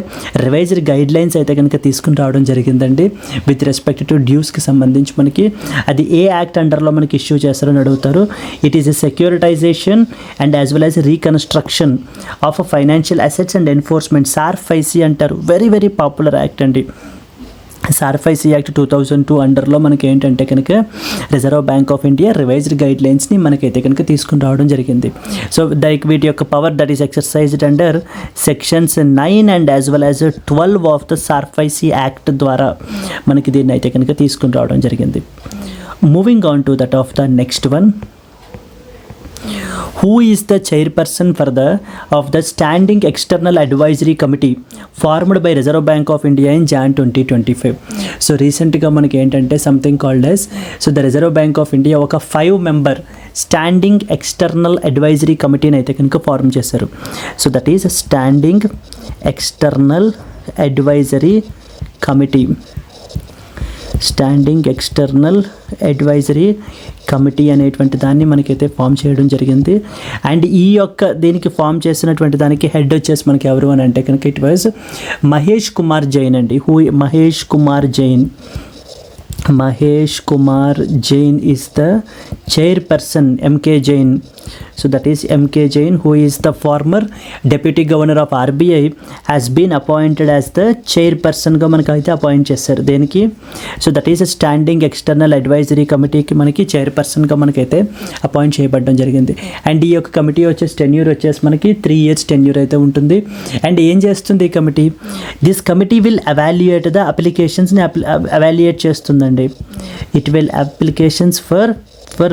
రివైజ్డ్ గైడ్ లైన్స్ అయితే కనుక తీసుకుని రావడం జరిగిందండి విత్ రెస్పెక్ట్ టు డ్యూస్కి సంబంధించి. మనకి అది ఏ యాక్ట్ అండర్లో మనకి ఇష్యూ చేస్తారని అడుగుతారు. It is a securitisation and as well as reconstruction of financial assets and enforcement, SARFAESI అంటారు. వెరీ వెరీ పాపులర్ యాక్ట్ అండి. సార్ఫైసీ యాక్ట్ 2002 అండర్లో మనకి ఏంటంటే కనుక Reserve bank of India revised గైడ్ లైన్స్ని మనకైతే కనుక తీసుకుని రావడం జరిగింది. సో వీటి యొక్క power that is exercised under sections 9 and as well as 12 of the SARFAESI act ద్వారా మనకి దీన్ని అయితే కనుక తీసుకుని రావడం జరిగింది. Moving on to that of the next one. Who is the chairperson of the Standing External Advisory Committee formed by Reserve Bank of India in Jan 2025? So recentగా మనకి ఏంటంటే something called as the Reserve Bank of India ఒక 5-member స్టాండింగ్ ఎక్స్టర్నల్ అడ్వైజరీ కమిటీని అయితే కనుక ఫార్మ్ చేశారు. So that is standing external advisory committee. Standing external advisory committee అనేటువంటి దాన్ని మనకైతే ఫామ్ చేయడం జరిగింది. అండ్ దీనికి ఫామ్ చేసినటువంటి దానికి హెడ్ వచ్చేసి మనకి ఎవరు అని అంటే కనుక ఇట్ వాజ్ మహేష్ కుమార్ జైన్ అండి. Mahesh Kumar Jain is the chairperson. MK Jain. So that is MK Jain, who is the former Deputy Governor of RBI, has been appointed as the chairperson-గా మనకైతే అపాయింట్ చేశారు. దేనికి? So that is standing external advisory కమిటీకి మనకి చైర్పర్సన్గా మనకైతే అపాయింట్ చేయబడడం జరిగింది. అండ్ ఈ యొక్క కమిటీ వచ్చేసి టెన్యూర్ వచ్చేసి మనకి 3 years టెన్యూర్ అయితే ఉంటుంది. అండ్ ఏం చేస్తుంది ఈ committee? This committee will evaluate the అప్లికేషన్స్ని ఎవాల్యుయేట్ చేస్తుందండి. ఇట్ విల్ అప్లికేషన్స్ ఫర్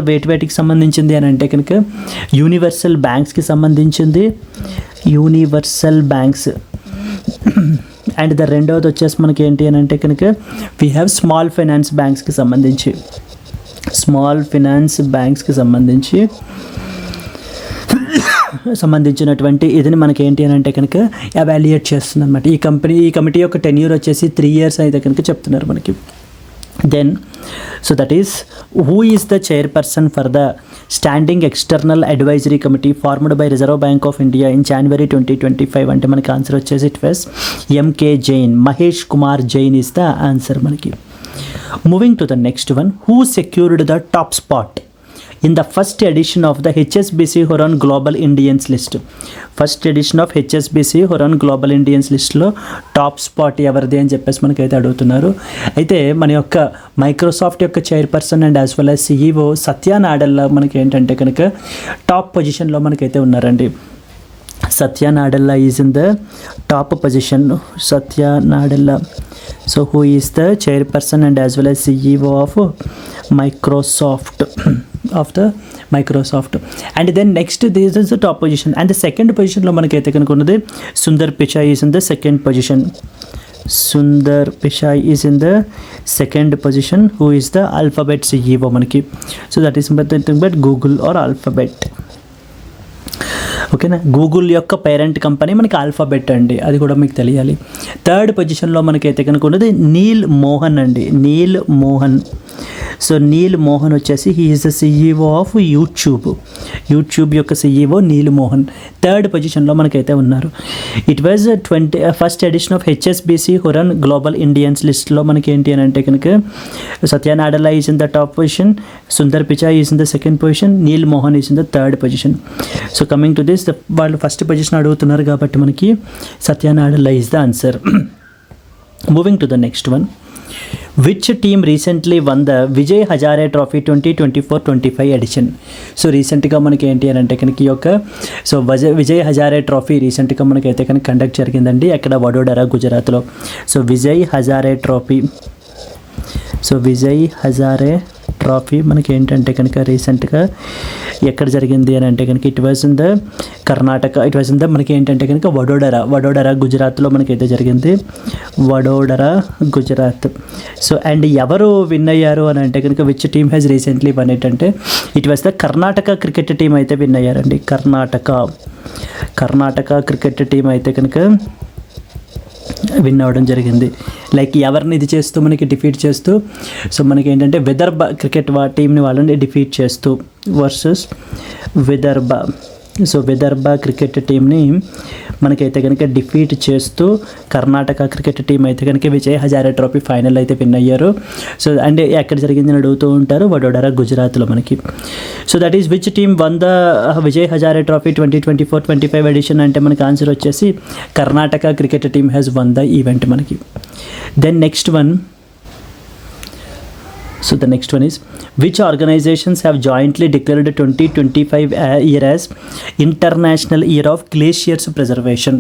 వేటికి సంబంధించింది అని అంటే కనుక యూనివర్సల్ బ్యాంక్స్కి సంబంధించింది. Universal banks. అండ్ రెండవది వచ్చేసి మనకి ఏంటి అని అంటే కనుక వీ హ్యావ్ స్మాల్ ఫైనాన్స్ బ్యాంక్స్కి సంబంధించినటువంటి ఇదిని మనకి ఏంటి అని అంటే కనుక ఎవాల్యుయేట్ చేస్తుంది అనమాట. ఈ కమిటీ యొక్క టెన్యూర్ వచ్చేసి 3 years అయితే కనుక చెప్తున్నారు మనకి. Then, so that is who is the chairperson for the Standing External Advisory Committee formed by Reserve Bank of India in January 2025 అంటే మనకి ఆన్సర్ వచ్చేసి it was MK Jain. Mahesh Kumar Jain is the answer మనకి. Moving to the next one. Who secured the top spot in the first edition of the HSBC Huron Global Indians list? First edition of HSBC Hurun global Indians లిస్ట్లో టాప్ స్పాట్ ఎవరిది అని చెప్పేసి మనకైతే అడుగుతున్నారు. అయితే మన యొక్క మైక్రోసాఫ్ట్ యొక్క chairperson and as well as CEO Satya Nadella మనకి ఏంటంటే కనుక టాప్ పొజిషన్లో మనకైతే ఉన్నారండి. Satya Nadella is in the top position. Satya Nadella. So who is the chairperson and as well as CEO of Microsoft. And then next this is the top position. And the second position లో మనకైతే కనుక ఉన్నది Sundar Pichai is in the second position. Sundar Pichai is in the second position. Who is the alphabet CEO మనకి. So that is nothing but Google or alphabet. ఓకేనా. గూగుల్ యొక్క పేరెంట్ కంపెనీ మనకి ఆల్ఫాబెట్ అండి, అది కూడా మీకు తెలియాలి. థర్డ్ పొజిషన్లో మనకైతే కనుక ఉన్నది నీల్ మోహన్ అండి. నీల్ మోహన్. సో నీల్ మోహన్ వచ్చేసి he is the CEO of YouTube యొక్క CEO నీల్ మోహన్ థర్డ్ పొజిషన్లో మనకైతే ఉన్నారు. It was first edition of HSBC Hurun global Indians లిస్ట్లో మనకి ఏంటి అని అంటే కనుక Satya Nadella is in the top position, Sundar Pichai is in the second position, Neel Mohan is in the third position. So coming to this, వాళ్ళు ఫస్ట్ పొజిషన్ అడుగుతున్నారు కాబట్టి మనకి సత్య Nadella is the answer. Moving to the next one. Which team recently won the Vijay Hazare Trophy 2024-25 edition? So రీసెంట్గా మనకి ఏంటి అని అంటే కనుక ఈ యొక్క విజయ్ హజారే ట్రోఫీ రీసెంట్గా మనకి అయితే కనుక కండక్ట్ జరిగిందండి అక్కడ వడోదరా, గుజరాత్లో. సో విజయ్ హజారే ట్రాఫీ మనకి ఏంటంటే కనుక రీసెంట్గా ఎక్కడ జరిగింది అని అంటే కనుక it was in the Karnataka, it was in the మనకి ఏంటంటే కనుక వడోదర గుజరాత్లో మనకైతే జరిగింది, వడోదర గుజరాత్. సో అండ్ ఎవరు విన్ అయ్యారు అని అంటే కనుక which team has recently won ఏంటంటే it was the Karnataka cricket team అయితే విన్ అయ్యారండి. కర్ణాటక క్రికెట్ టీం అయితే కనుక విన్ అవ్వడం జరిగింది. లైక్ ఎవరిని ఇది చేస్తూ మనకి డిఫీట్ చేస్తూ, సో మనకి ఏంటంటే విదర్భ క్రికెట్ టీంని వాళ్ళని డిఫీట్ చేస్తూ versus Vidarbha. So Vidarbha cricket టీంని మనకైతే కనుక డిఫీట్ చేస్తూ కర్ణాటక క్రికెట్ టీం అయితే కనుక విజయ్ హజారే ట్రోఫీ ఫైనల్ అయితే విన్ అయ్యారు. సో అండ్ ఎక్కడ జరిగిందని అడుగుతూ ఉంటారు, వడోదర గుజరాత్లో మనకి. So that is which team won the Vijay Hazare trophy 2024-25 edition అంటే మనకి ఆన్సర్ వచ్చేసి Karnataka cricket team has won the event మనకి. Then next one, so the next one is which organizations have jointly declared 2025 year as International Year of Glaciers Preservation.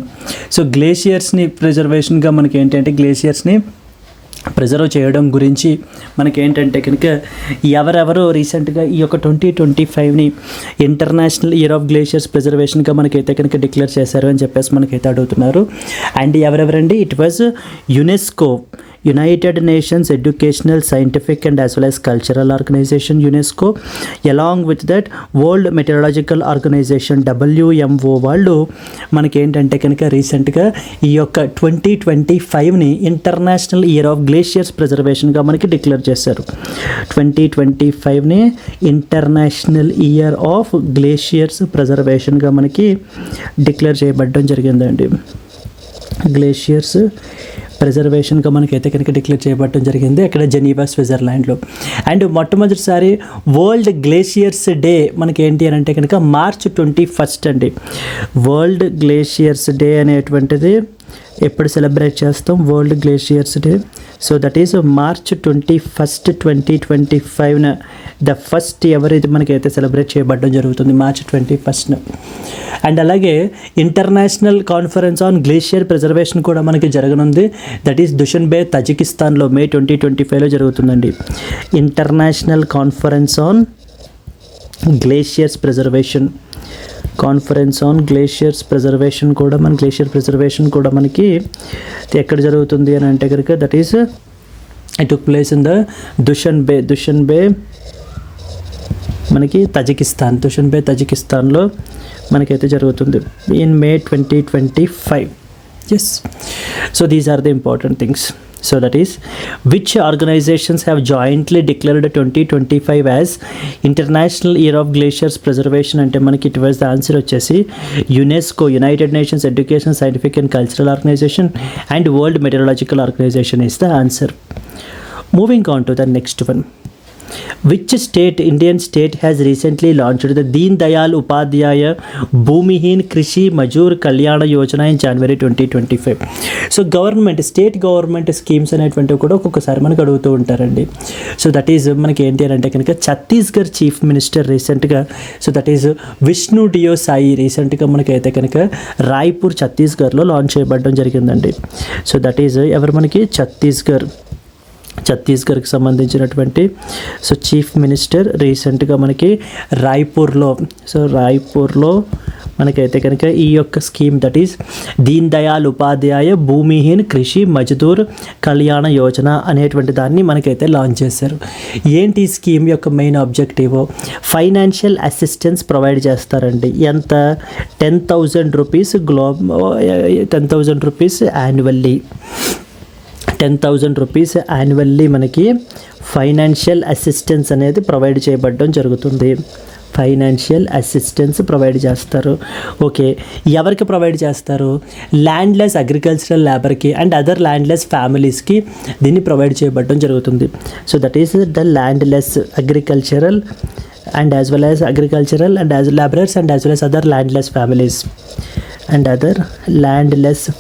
So గ్లేషియర్స్ని ప్రిజర్వేషన్గా మనకి ఏంటంటే గ్లేషియర్స్ని ప్రిజర్వ్ చేయడం గురించి మనకేంటంటే కనుక ఎవరెవరు రీసెంట్గా ఈ యొక్క 2025ని ఇంటర్నేషనల్ ఇయర్ ఆఫ్ గ్లేషియర్స్ ప్రిజర్వేషన్గా మనకైతే కనుక డిక్లేర్ చేశారు అని చెప్పేసి మనకైతే అడుగుతున్నారు. అండ్ ఎవరెవరండి, it was UNESCO, United Nations educational scientific and as well as cultural organisation UNESCO, along with that world meteorological organisation WMO వాళ్ళు మనకేంటంటే కనుక రీసెంట్గా ఈ యొక్క 2025ని ఇంటర్నేషనల్ ఇయర్ ఆఫ్ గ్లేషియర్స్ ప్రిజర్వేషన్గా మనకి డిక్లేర్ చేశారు. 2025ని ఇంటర్నేషనల్ ఇయర్ ఆఫ్ గ్లేషియర్స్ ప్రిజర్వేషన్గా మనకి డిక్లేర్ చేయబడడం జరిగిందండి. గ్లేషియర్స్ ప్రిజర్వేషన్గా మనకైతే కనుక డిక్లేర్ చేయబడటం జరిగింది అక్కడ జెనీవా, స్విట్జర్లాండ్లో. అండ్ మొట్టమొదటిసారి వరల్డ్ గ్లేషియర్స్ డే మనకి ఏంటి అని అంటే కనుక March 21 అండి. వరల్డ్ గ్లేషియర్స్ డే అనేటువంటిది ఎప్పుడు సెలబ్రేట్ చేస్తాం, world glaciers day. So that is March 21, 2025న ద ఫస్ట్ ఎవర్ ఇది మనకైతే సెలబ్రేట్ చేయబడడం జరుగుతుంది March 21. అండ్ అలాగే international conference on glacier preservation కూడా మనకి జరగనుంది. దట్ ఈస్ దుషన్బే, తజికిస్తాన్లో May 2025లో జరుగుతుందండి. International conference on glaciers preservation, conference on glaciers preservation కూడా మన గ్లేషియర్ ప్రిజర్వేషన్ కూడా మనకి ఎక్కడ జరుగుతుంది అని అంటే కనుక that is it took place in the Dushanbe మనకి తజికిస్తాన్లో మనకైతే జరుగుతుంది in May 2025. Yes, so these are the important things. So that is which organizations have jointly declared 2025 as International Year of Glaciers Preservation అంటే మనకి ఇట్ వాజ్ ద ఆన్సర్ వచ్చేసి UNESCO, United nations education scientific and cultural organisation and world meteorological organisation is the answer. Moving on to the next one. Which Indian state has recently launched the Deen Dayal Upadhyaya Bhumihin Krishi Majur Kalyana Yojana in January 2025. So state government schemes అనేటువంటివి కూడా ఒక్కొక్కసారి మనకు అడుగుతూ ఉంటారండి. సో దట్ ఈజ్ మనకి ఏంటి అంటే కనుక ఛత్తీస్గఢ్ చీఫ్ మినిస్టర్ రీసెంట్గా, సో దట్ ఈజ్ విష్ణు డియో సాయి రీసెంట్గా మనకైతే కనుక రాయ్పూర్ ఛత్తీస్గఢ్లో లాంచ్ చేయబడడం జరిగిందండి. సో దట్ ఈజ్ ఎవరు మనకి ఛత్తీస్గఢ్కి సంబంధించినటువంటి సో చీఫ్ మినిస్టర్ రీసెంట్గా మనకి రాయ్పూర్లో మనకైతే కనుక ఈ యొక్క scheme that is Deen Dayal Upadhyaya భూమిహీన్ కృషి మజ్దూర్ కళ్యాణ యోజన అనేటువంటి దాన్ని మనకైతే లాంచ్ చేశారు. ఏంటి ఈ స్కీమ్ యొక్క main objective? Financial assistance provide చేస్తారండి. ఎంత? 10,000 rupees 10,000 rupees annually, 10,000 rupees annually మనకి ఫైనాన్షియల్ అసిస్టెన్స్ అనేది ప్రొవైడ్ చేయబడడం జరుగుతుంది. ఫైనాన్షియల్ అసిస్టెన్స్ ప్రొవైడ్ చేస్తారు. ఓకే, ఎవరికి ప్రొవైడ్ చేస్తారు? ల్యాండ్లెస్ అగ్రికల్చరల్ లేబర్కి అండ్ అదర్ ల్యాండ్లెస్ ఫ్యామిలీస్కి దీన్ని ప్రొవైడ్ చేయబడడం జరుగుతుంది. So that is the landless agricultural and as well as agricultural and as labourers and as well as other landless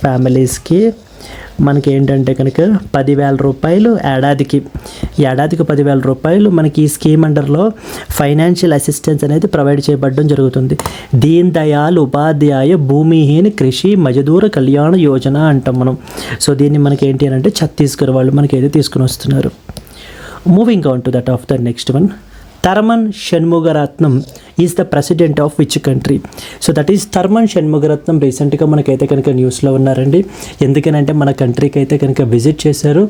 ఫ్యామిలీస్కి మనకి ఏంటంటే కనుక 10,000 రూపాయలు ఏడాదికి 10,000 రూపాయలు మనకి ఈ స్కీమ్ అండర్లో ఫైనాన్షియల్ అసిస్టెన్స్ అనేది ప్రొవైడ్ చేయబడడం జరుగుతుంది. దీన్ దయాల్ ఉపాధ్యాయ భూమిహీన్ కృషి మజ్దూర్ కళ్యాణ యోజన అంటాం మనం. సో దీన్ని మనకి ఏంటి అని అంటే ఛత్తీస్గఢ్ వాళ్ళు మనకి ఏదో తీసుకుని వస్తున్నారు. Moving on to that of the next one. Tharman Shanmugaratnam is the president of which country? So that is Tharman Shanmugaratnam రీసెంట్గా మనకైతే కనుక న్యూస్లో ఉన్నారండి. ఎందుకనంటే మన కంట్రీకి అయితే కనుక విజిట్ చేశారు.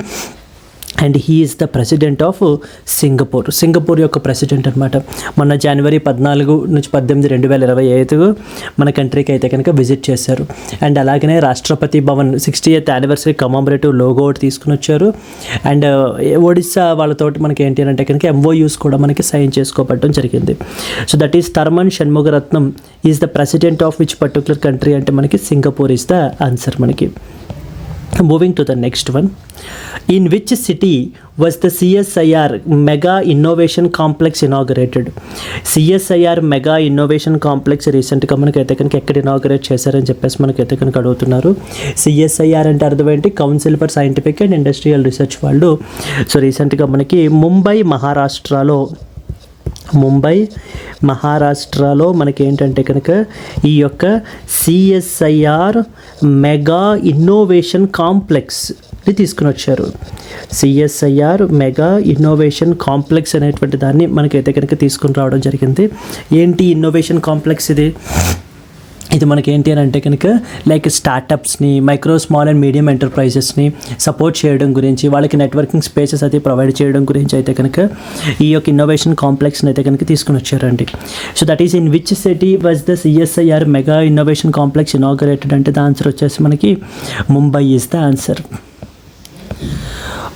And he is the president of Singapore యొక్క ప్రెసిడెంట్ అనమాట. మొన్న జనవరి 14 నుంచి 18, 2025 మన కంట్రీకి అయితే కనుక విజిట్ చేశారు. అండ్ అలాగనే Rashtrapati Bhavan 60th anniversary కమామరేటివ్ logo ఒకటి తీసుకుని వచ్చారు. అండ్ ఒడిస్సా వాళ్ళతోటి మనకి ఏంటి అంటే కనుక MOUs కూడా మనకి సైన్ చేసుకోవడం జరిగింది. So that is Tharman Shanmugaratnam is the president of which particular country అంటే మనకి సింగపూర్ ఈజ్ ద ఆన్సర్ మనకి. Moving to the next one. In which city was the CSIR Mega Innovation Complex inaugurated? CSIR Mega Innovation Complex రీసెంట్గా మనకైతే కనుక ఎక్కడ ఇనాగరేట్ చేశారని చెప్పేసి మనకైతే కనుక అడుగుతున్నారు. CSIR అంటే అర్థం ఏంటి? Council for scientific and industrial research వాళ్ళు. సో రీసెంట్గా మనకి ముంబై మహారాష్ట్రలో మనకి ఏంటంటే కనుక ఈ యొక్క CSIR మెగా ఇన్నోవేషన్ కాంప్లెక్స్ని తీసుకుని వచ్చారు. CSIR మెగా ఇన్నోవేషన్ కాంప్లెక్స్ అనేటువంటి దాన్ని మనకైతే కనుక తీసుకుని రావడం జరిగింది. ఏంటి ఇన్నోవేషన్ కాంప్లెక్స్ ఇది మనకి ఏంటి అని అంటే కనుక లైక్ స్టార్టప్స్ని, మైక్రో స్మాల్ అండ్ మీడియం ఎంటర్ప్రైజెస్ని సపోర్ట్ చేయడం గురించి, వాళ్ళకి నెట్వర్కింగ్ స్పేసెస్ అయితే ప్రొవైడ్ చేయడం గురించి అయితే కనుక ఈ యొక్క ఇన్నోవేషన్ కాంప్లెక్స్ని అయితే కనుక తీసుకుని వచ్చారండి. So that is in which city was the CSIR mega innovation complex inaugurated అంటే ద ఆన్సర్ వచ్చేసి మనకి Mumbai is the answer.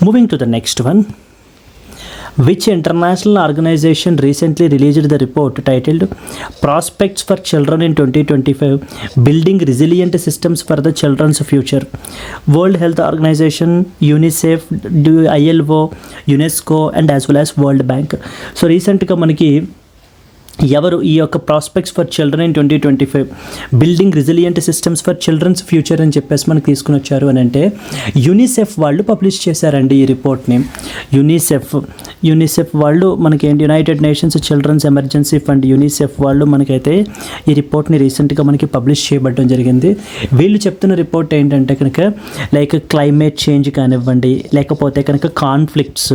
Moving to the next one. Which international organization recently released the report titled Prospects for Children in 2025 Building Resilient Systems for the Children's Future? World Health Organization, UNICEF, ILO, UNESCO and as well as World Bank. So recently మనకి ఎవరు ఈ యొక్క prospects for children in 2025 building resilient systems for children's future అని చెప్పేసి మనకు తీసుకుని వచ్చారు అని అంటే యూనిసెఫ్ వాళ్ళు పబ్లిష్ చేశారండి ఈ రిపోర్ట్ని. యూనిసెఫ్ వాళ్ళు మనకి ఏంటి united nations children's emergency fund UNICEF వాళ్ళు మనకైతే ఈ రిపోర్ట్ని రీసెంట్గా మనకి పబ్లిష్ చేయబడడం జరిగింది. వీళ్ళు చెప్తున్న రిపోర్ట్ ఏంటంటే కనుక లైక్ క్లైమేట్ చేంజ్ కానివ్వండి, లేకపోతే కనుక కాన్ఫ్లిక్ట్స్,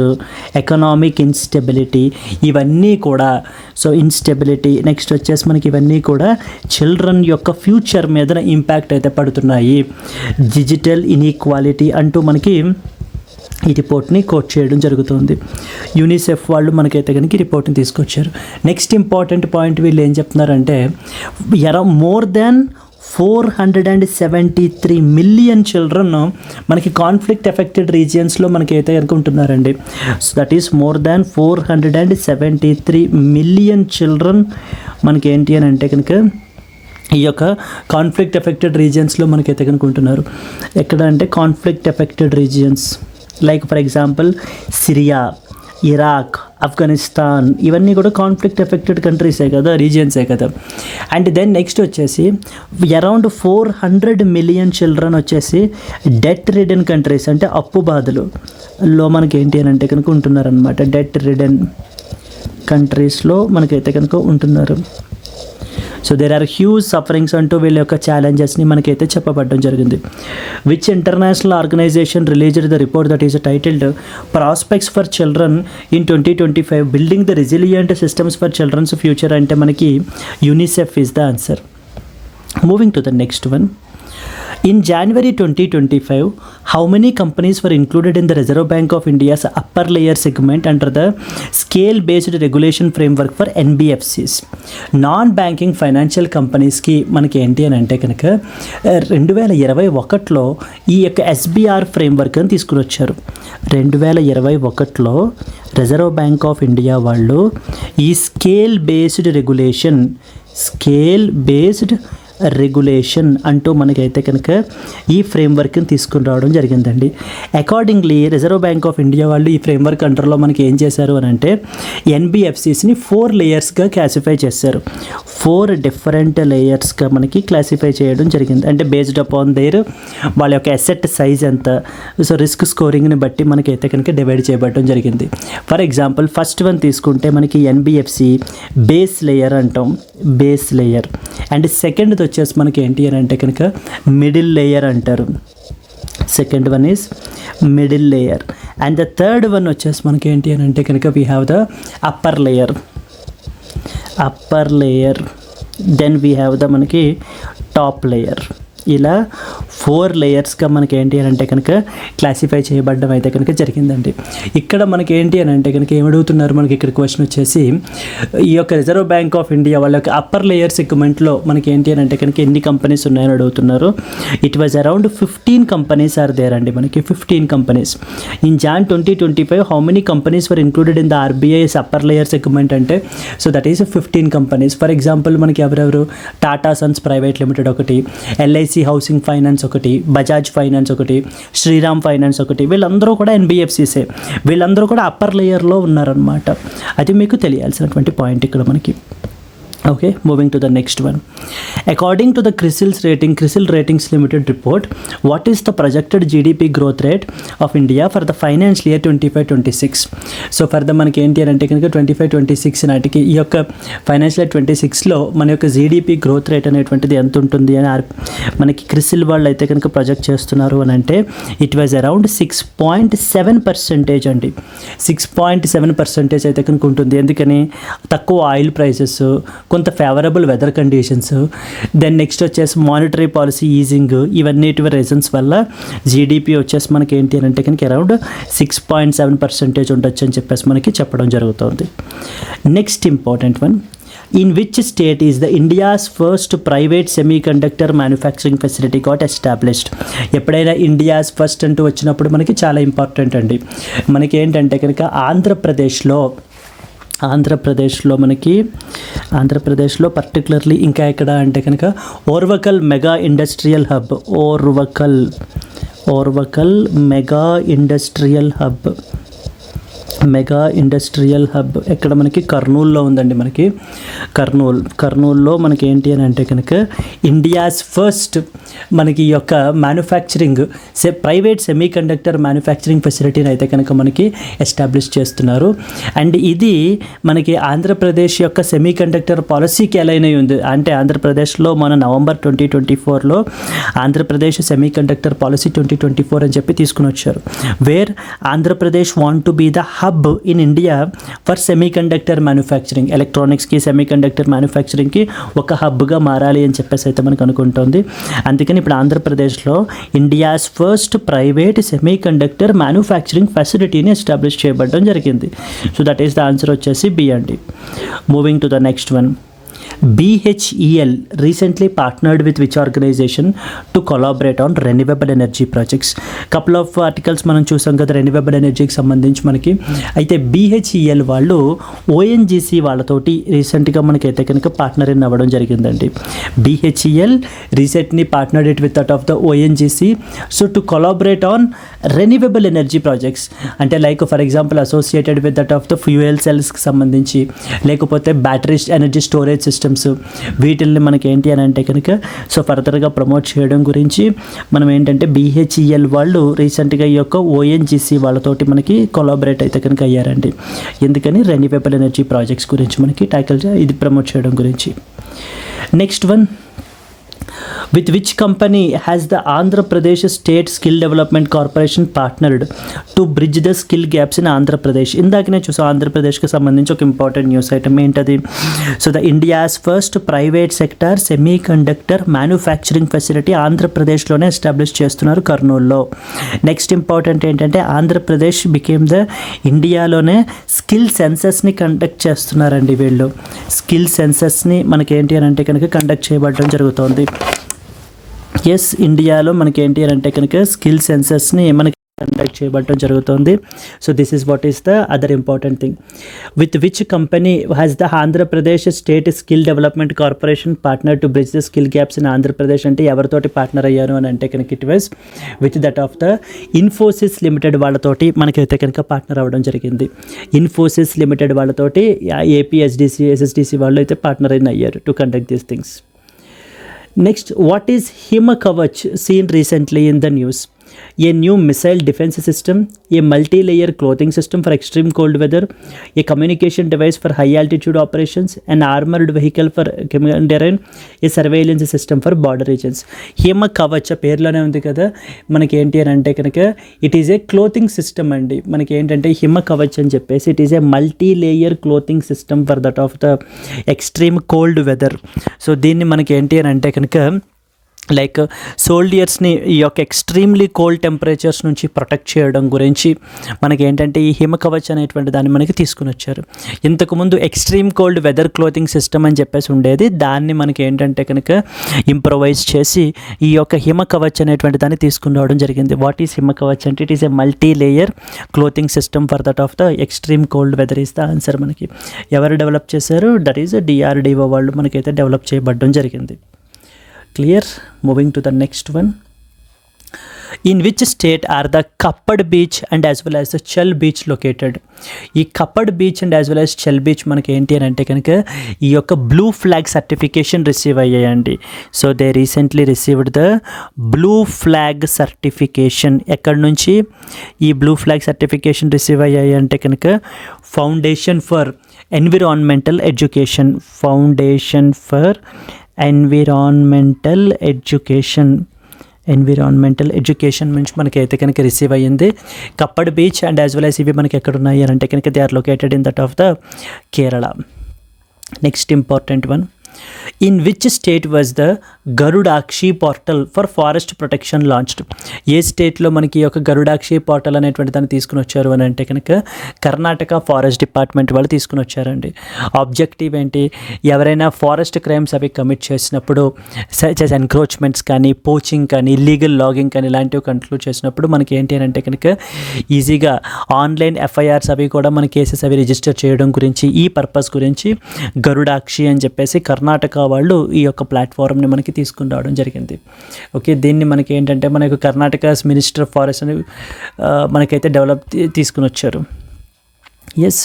ఎకనామిక్ ఇన్స్టెబిలిటీ, ఇవన్నీ కూడా సో నెక్స్ట్ వచ్చేసి మనకి ఇవన్నీ కూడా చిల్డ్రన్ యొక్క ఫ్యూచర్ మీద ఇంపాక్ట్ అయితే పడుతున్నాయి. డిజిటల్ ఇన్ఈక్వాలిటీ అంటూ మనకి ఈ రిపోర్ట్ని కోట్ చేయడం జరుగుతుంది. యూనిసెఫ్ వాళ్ళు మనకైతే కనుక ఈ రిపోర్ట్ని తీసుకొచ్చారు. నెక్స్ట్ ఇంపార్టెంట్ పాయింట్ వీళ్ళు ఏం చెప్తున్నారంటే మోర్ దాన్ 473 మిలియన్ చిల్డ్రన్ మనకి కాన్ఫ్లిక్ట్ ఎఫెక్టెడ్ రీజియన్స్లో మనకి అయితే కనుక ఉంటున్నారండి. So that is more than 473 million children మనకి ఏంటి అని అంటే కనుక ఈ యొక్క కాన్ఫ్లిక్ట్ ఎఫెక్టెడ్ రీజియన్స్లో మనకైతే కనుక ఉంటున్నారు. ఎక్కడ అంటే conflict affected regions like for example Syria, Iraq, Afghanistan, ఇవన్నీ కూడా కాన్ఫ్లిక్ట్ ఎఫెక్టెడ్ కంట్రీసే కదా, రీజియన్సే కదా. అండ్ దెన్ నెక్స్ట్ వచ్చేసి అరౌండ్ 400 మిలియన్ చిల్డ్రన్ వచ్చేసి డెట్ రిడెన్ కంట్రీస్ అంటే అప్పు బాధలులో మనకి ఏంటి అని అంటే కనుక ఉంటున్నారనమాట. డెట్ రిడెన్ కంట్రీస్లో మనకైతే కనుక ఉంటున్నారు. So there are huge sufferings అంటూ వీళ్ళ యొక్క ఛాలెంజెస్ని మనకైతే చెప్పబడడం జరిగింది. Which international organisation released the report that is titled prospects for children in 2025 building the resilient systems for children's future అంటే మనకి UNICEF is the answer. Moving to the next one. In January 2025, how many companies were included in the Reserve Bank of India's upper layer segment under the scale-based regulation framework for NBFCs? Non-banking financial companiesకి మనకి ఏంటి అని అంటే కనుక 2021లో ఈ యొక్క SBR ఫ్రేమ్వర్క్ అని తీసుకుని వచ్చారు. 2021లో రిజర్వ్ బ్యాంక్ ఆఫ్ ఇండియా వాళ్ళు ఈ స్కేల్ బేస్డ్ రెగ్యులేషన్ అంటూ మనకైతే కనుక ఈ ఫ్రేమ్వర్క్ని తీసుకుని రావడం జరిగిందండి. Accordingly reserve bank of India వాళ్ళు ఈ ఫ్రేమ్వర్క్ అండర్లో మనకి ఏం చేశారు అని అంటే NBFCస్ని 4 లేయర్స్గా క్లాసిఫై చేశారు. 4 డిఫరెంట్ లేయర్స్గా మనకి క్లాసిఫై చేయడం జరిగింది. అంటే బేస్డ్ అపాన్ దేర్ వాళ్ళ యొక్క అసెట్ సైజ్ ఎంత, సో రిస్క్ స్కోరింగ్ని బట్టి మనకైతే కనుక డివైడ్ చేయబడడం జరిగింది. ఫర్ ఎగ్జాంపుల్ ఫస్ట్ వన్ తీసుకుంటే మనకి NBFC బేస్ లేయర్ అంటాం, బేస్ లేయర్. అండ్ సెకండ్ది వచ్చేసి మనకి ఏంటి అని అంటే కనుక మిడిల్ లేయర్ అంటారు. Second one is middle layer, and the third one వచ్చేసి మనకి ఏంటి అని అంటే కనుక we have the upper layer, then we have the మనకి టాప్ లేయర్. ఇలా 4 లేయర్స్గా మనకి ఏంటి అని అంటే కనుక క్లాసిఫై చేయబడడం అయితే కనుక జరిగిందండి. ఇక్కడ మనకి ఏంటి అని అంటే కనుక ఏమడుగుతున్నారు, మనకి ఇక్కడ క్వశ్చన్ వచ్చేసి ఈ యొక్క రిజర్వ్ బ్యాంక్ ఆఫ్ ఇండియా వాళ్ళ యొక్క అప్పర్ లేయర్ సెగ్మెంట్లో మనకి ఏంటి అని అంటే కనుక ఎన్ని కంపెనీస్ ఉన్నాయని అడుగుతున్నారు. It was around 15 companies are there అండి, మనకి 15 companies. In June 2025 how many companies were included in the RBI's upper layer segment అంటే so that is 15 companies. For example మనకి ఎవరెవరు, టాటా సన్స్ ప్రైవేట్ లిమిటెడ్ ఒకటి, ఎల్ఐసి హౌసింగ్ ఫైనాన్స్ ఒకటి, బజాజ్ ఫైనాన్స్ ఒకటి, శ్రీరామ్ ఫైనాన్స్ ఒకటి, వీళ్ళందరూ కూడా ఎన్బిఎఫ్సిసే, వీళ్ళందరూ కూడా అప్పర్ లేయర్లో ఉన్నారనమాట. అది మీకు తెలియాల్సినటువంటి పాయింట్ ఇక్కడ మనకి. Okay, moving to the next one. According to the CRISIL Ratings Limited report, what is the projected GDP growth rate of India for the financial year 25-26? So for the మనకి ఏంటి అంటే కనుక 25-26 నాటికి ఈ యొక్క ఫైనాన్షియల్ ఇయర్ 26లో మన యొక్క జీడిపి గ్రోత్ రేట్ అనేటువంటిది ఎంత ఉంటుంది అని మనకి క్రిసిల్ వాళ్ళు అయితే కనుక ప్రొజెక్ట్ చేస్తున్నారు అని అంటే ఇట్ వాజ్ అరౌండ్ 6.7% అండి. 6.7% అయితే కనుక ఉంటుంది. ఎందుకని, తక్కువ ఆయిల్ ప్రైసెస్, కొంత favourable weather conditions, then next వచ్చేసి మానిటరీ పాలసీ ఈజింగ్, ఇవన్నీ రీజన్స్ వల్ల జీడిపి వచ్చేసి మనకి ఏంటి అని అంటే కనుక అరౌండ్ 6.7% ఉండొచ్చు అని చెప్పేసి మనకి చెప్పడం జరుగుతుంది. Next important one, in which state is the India's first private semiconductor manufacturing facility got established? ఎప్పుడైనా ఇండియాస్ ఫస్ట్ అంటూ వచ్చినప్పుడు మనకి చాలా ఇంపార్టెంట్ అండి. మనకి ఏంటంటే కనుక ఆంధ్రప్రదేశ్లో పర్టికులర్లీ ఇంకా ఎక్కడ అంటే కనుక Orvakal mega industrial mega industrial hub ఎక్కడ మనకి కర్నూలులో ఉందండి. మనకి కర్నూలులో మనకి ఏంటి అని అంటే కనుక ఇండియాస్ ఫస్ట్ మనకి ఈ యొక్క manufacturing private semiconductor manufacturing ఫెసిలిటీని అయితే కనుక మనకి ఎస్టాబ్లిష్ చేస్తున్నారు. అండ్ ఇది మనకి ఆంధ్రప్రదేశ్ యొక్క సెమీ కండక్టర్ పాలసీకి అలైన్ అయి ఉంది. అంటే ఆంధ్రప్రదేశ్లో మన November 2024లో Andhra Pradesh semi conductor policy 2024 అని చెప్పి తీసుకుని వచ్చారు. Wear Andhra Pradesh want to be the hub in India for semiconductor manufacturing, ఎలక్ట్రానిక్స్కి semiconductor మ్యానుఫ్యాక్చరింగ్కి ఒక హబ్గా మారాలి అని చెప్పేసి అయితే మనకు అనుకుంటుంది. అందుకని ఇప్పుడు ఆంధ్రప్రదేశ్లో India's first private semiconductor manufacturing ఫెసిలిటీని ఎస్టాబ్లిష్ చేయబడడం జరిగింది. So that is the answer వచ్చేసి బి అండి. Moving to the next one, BHEL recently partnered with which organization to collaborate on renewable energy projects? Couple of articles మనం చూసాం కదా రెన్యూవబుల్ ఎనర్జీకి సంబంధించి మనకి. అయితే BHEL వాళ్ళు ONGC వాళ్ళతోటి రీసెంట్గా మనకైతే కనుక పార్ట్నర్ ఇన్ అవ్వడం జరిగిందండి. BHEL recently partnered it with that of the ONGC so to collaborate on renewable energy projects. అంటే like for example associated with that of the fuel సెల్స్కి సంబంధించి, లేకపోతే బ్యాటరీ ఎనర్జీ స్టోరేజ్ సిస్టమ్స్, వీటిల్ని మనకి ఏంటి అని అంటే కనుక సో ఫర్దర్గా ప్రమోట్ చేయడం గురించి మనం ఏంటంటే BHEL వాళ్ళు రీసెంట్గా ఈ యొక్క ONGC వాళ్ళతోటి మనకి కొలాబరేట్ అయితే కనుక అయ్యారండి. ఎందుకని, రెన్యూవబుల్ ఎనర్జీ ప్రాజెక్ట్స్ గురించి మనకి ఇది ప్రమోట్ చేయడం గురించి. Next one, with which company has the Andhra Pradesh State Skill Development Corporation partnered to bridge the skill gaps in Andhra Pradesh? ఇందాకనే చూసాం ఆంధ్రప్రదేశ్కి సంబంధించి ఒక ఇంపార్టెంట్ న్యూస్ ఐటమ్ ఏంటది. So the India's first private sector semi conductor manufacturing facility ఆంధ్రప్రదేశ్లోనే ఎస్టాబ్లిష్ చేస్తున్నారు కర్నూలులో. నెక్స్ట్ ఇంపార్టెంట్ ఏంటంటే ఆంధ్రప్రదేశ్ బికేమ్ ద ఇండియాలోనే స్కిల్ సెన్సస్ని కండక్ట్ చేస్తున్నారండి వీళ్ళు. స్కిల్ సెన్సస్ని మనకి ఏంటి అని అంటే కనుక కండక్ట్ చేయబడడం జరుగుతుంది. ఎస్, ఇండియాలో మనకి ఏంటి అని అంటే కనుక స్కిల్ సెన్సస్ని మనకి కండక్ట్ చేయబడటం జరుగుతుంది. So this is what is the other important thing. With which company has the Andhra Pradesh state skill development corporation partner to bridge the skill gaps in Andhra Pradesh? అంటే ఎవరితోటి పార్ట్నర్ అయ్యారు అని అంటే కనుక it was with that of the Infosys limited వాళ్ళతోటి మనకైతే కనుక పార్ట్నర్ అవ్వడం జరిగింది. ఇన్ఫోసిస్ లిమిటెడ్ వాళ్ళతోటి APSDC SSDC వాళ్ళు అయితే పార్ట్నర్ అయిన అయ్యారు to conduct these things. Next, what is Hima Kavach seen recently in the news? a new missile defense system, a multi-layer clothing system for extreme cold weather, a communication device for high altitude operations, an armored vehicle for terrain, a surveillance system for border regions. Him Kavach పేర్లోనే ఉంది కదా, మనకి ఏంటి అని అంటే కనుక it is a clothing system అండి. మనకి ఏంటంటే హిమ కవచ్ అని చెప్పేసి it is a multi layer clothing system for that of the extreme cold weather. So దీన్ని మనకి ఏంటి అని అంటే కనుక లైక్ సోల్డియర్స్ని ఈ యొక్క ఎక్స్ట్రీమ్లీ కోల్డ్ టెంపరేచర్స్ నుంచి ప్రొటెక్ట్ చేయడం గురించి మనకి ఏంటంటే ఈ హిమకవచ్ అనేటువంటి దాన్ని మనకి తీసుకుని వచ్చారు. ఇంతకుముందు extreme cold weather clothing system అని చెప్పేసి ఉండేది, దాన్ని మనకి ఏంటంటే కనుక ఇంప్రొవైజ్ చేసి ఈ యొక్క హిమకవచ్ అనేటువంటి దాన్ని తీసుకుని రావడం జరిగింది. వాట్ ఈస్ హిమకవచ్ అంటే it is a multi layer clothing system for that of the extreme cold weather is the answer. మనకి ఎవరు డెవలప్ చేశారు? దట్ ఈస్ DRDO వాళ్ళు మనకైతే డెవలప్ చేయబడడం జరిగింది. Clear? Moving to the next one. In which state are the Kappad beach and as well as the Chal beach located? ఈ Kappad beach and as well as Chal beach మనకి ఏంటి అని అంటే కనుక ఈ యొక్క బ్లూ ఫ్లాగ్ సర్టిఫికేషన్ రిసీవ్ అయ్యాయండి. So they recently received the blue flag certification. ఎక్కడి నుంచి ఈ బ్లూ ఫ్లాగ్ సర్టిఫికేషన్ రిసీవ్ అయ్యాయి అంటే కనుక foundation for environmental education, foundation for environmental education నుంచి మనకైతే కనుక రిసీవ్ అయ్యింది. Kappad beach and as well as ఇవి మనకి ఎక్కడ ఉన్నాయి అని అంటే కనుక they are located in that of the Kerala. Next important one. In which state was the Garudakshi portal for forest protection launched? ఏ స్టేట్లో మనకి ఈ యొక్క గరుడాక్షి పోర్టల్ అనేటువంటి దాన్ని తీసుకుని వచ్చారు అని అంటే కనుక కర్ణాటక ఫారెస్ట్ డిపార్ట్మెంట్ వాళ్ళు తీసుకుని వచ్చారండి. ఆబ్జెక్టివ్ ఏంటి? ఎవరైనా ఫారెస్ట్ క్రైమ్స్ అవి కమిట్ చేసినప్పుడు, ఎన్క్రోచ్మెంట్స్ కానీ, పోచింగ్ కానీ, ఇల్లీగల్ లాగింగ్ కానీ ఇలాంటివి కంక్లూడ్ చేసినప్పుడు మనకి ఏంటి అని అంటే కనుక ఈజీగా ఆన్లైన్ FIRs అవి కూడా మన కేసెస్ అవి రిజిస్టర్ చేయడం గురించి, ఈ పర్పస్ గురించి గరుడాక్షి అని చెప్పేసి కర్ణాటక వాళ్ళు ఈ యొక్క ప్లాట్ఫామ్ని మనకి తీసుకుని రావడం జరిగింది. ఓకే, దీన్ని మనకి ఏంటంటే మనకు కర్ణాటక మినిస్టర్ ఆఫ్ ఫారెస్ట్ అని మనకైతే తీసుకుని వచ్చారు. Yes.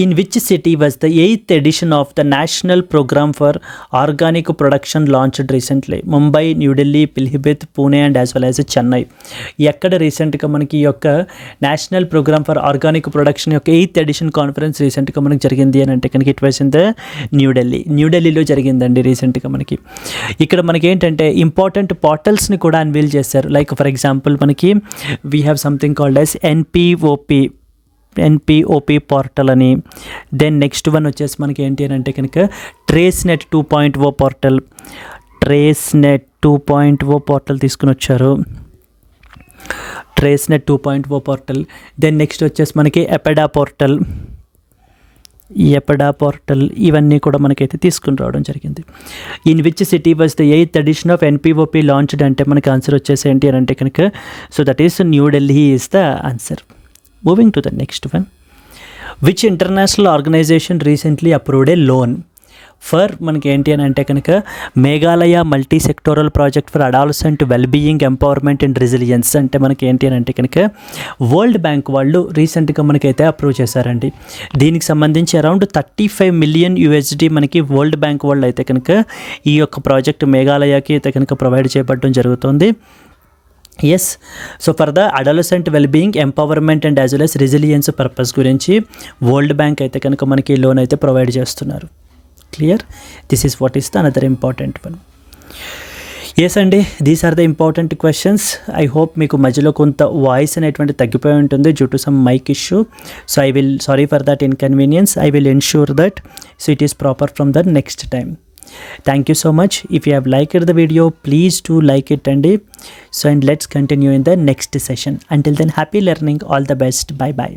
In which city was the 8th edition of the National Program for Organic Production launched recently? Mumbai, New Delhi, Pilibhit, Pune and as well as Chennai. ఎక్కడ రీసెంట్గా మనకి ఈ యొక్క national programme for organic production యొక్క 8th ఎడిషన్ కాన్ఫరెన్స్ రీసెంట్గా మనకి జరిగింది అని అంటే కనుక ఇట్ వాస్ ఇన్ ద న్యూఢిల్లీలో జరిగిందండి రీసెంట్గా. మనకి ఇక్కడ మనకి ఏంటంటే ఇంపార్టెంట్ పోర్టల్స్ని కూడా అన్వీల్ చేశారు. లైక్ ఫర్ ఎగ్జాంపుల్ మనకి we have something called as NPOP portal అని. దెన్ నెక్స్ట్ వన్ వచ్చేసి మనకి ఏంటి అని అంటే కనుక ట్రేస్నెట్ 2.0 పోర్టల్, ట్రేస్నెట్ 2.0 పోర్టల్ తీసుకుని వచ్చారు. ట్రేస్నెట్ 2.0 పోర్టల్. దెన్ నెక్స్ట్ వచ్చేసి మనకి ఎపెడా పోర్టల్ ఇవన్నీ కూడా మనకైతే తీసుకుని రావడం జరిగింది. In which city was the 8th edition of NPOP launched అంటే మనకి ఆన్సర్ వచ్చేసి ఏంటి అని అంటే కనుక so that is New Delhi is the answer. Moving to the next one. Which international organization recently approved a loan for మనకి ఏంటి అని అంటే కనుక Meghalaya multi sectoral project for adolescent wellbeing empowerment and resilience అంటే మనకి ఏంటి అని అంటే కనుక వరల్డ్ బ్యాంక్ వాళ్ళు రీసెంట్గా మనకైతే అప్రూవ్ చేశారండి. దీనికి సంబంధించి అరౌండ్ $35 million మనకి వరల్డ్ బ్యాంక్ వాళ్ళు అయితే కనుక ఈ యొక్క ప్రాజెక్ట్ మేఘాలయకి అయితే కనుక ప్రొవైడ్ చేయబడడం జరుగుతుంది. Yes. So for the adolescent wellbeing empowerment and as well as resilience purpose గురించి వరల్డ్ బ్యాంక్ అయితే కనుక మనకి లోన్ అయితే ప్రొవైడ్ చేస్తున్నారు. Clear? This is what is the another important one. Yes అండి, these are the important questions. I hope మీకు మధ్యలో కొంత వాయిస్ అనేటువంటి తగ్గిపోయి ఉంటుంది due to some mic issue. So I will sorry for that inconvenience. I will ensure that so it is proper from the next time. Thank you so much. If you have liked the video, please do like it and let's continue in the next session. Until then, happy learning. All the best. Bye bye.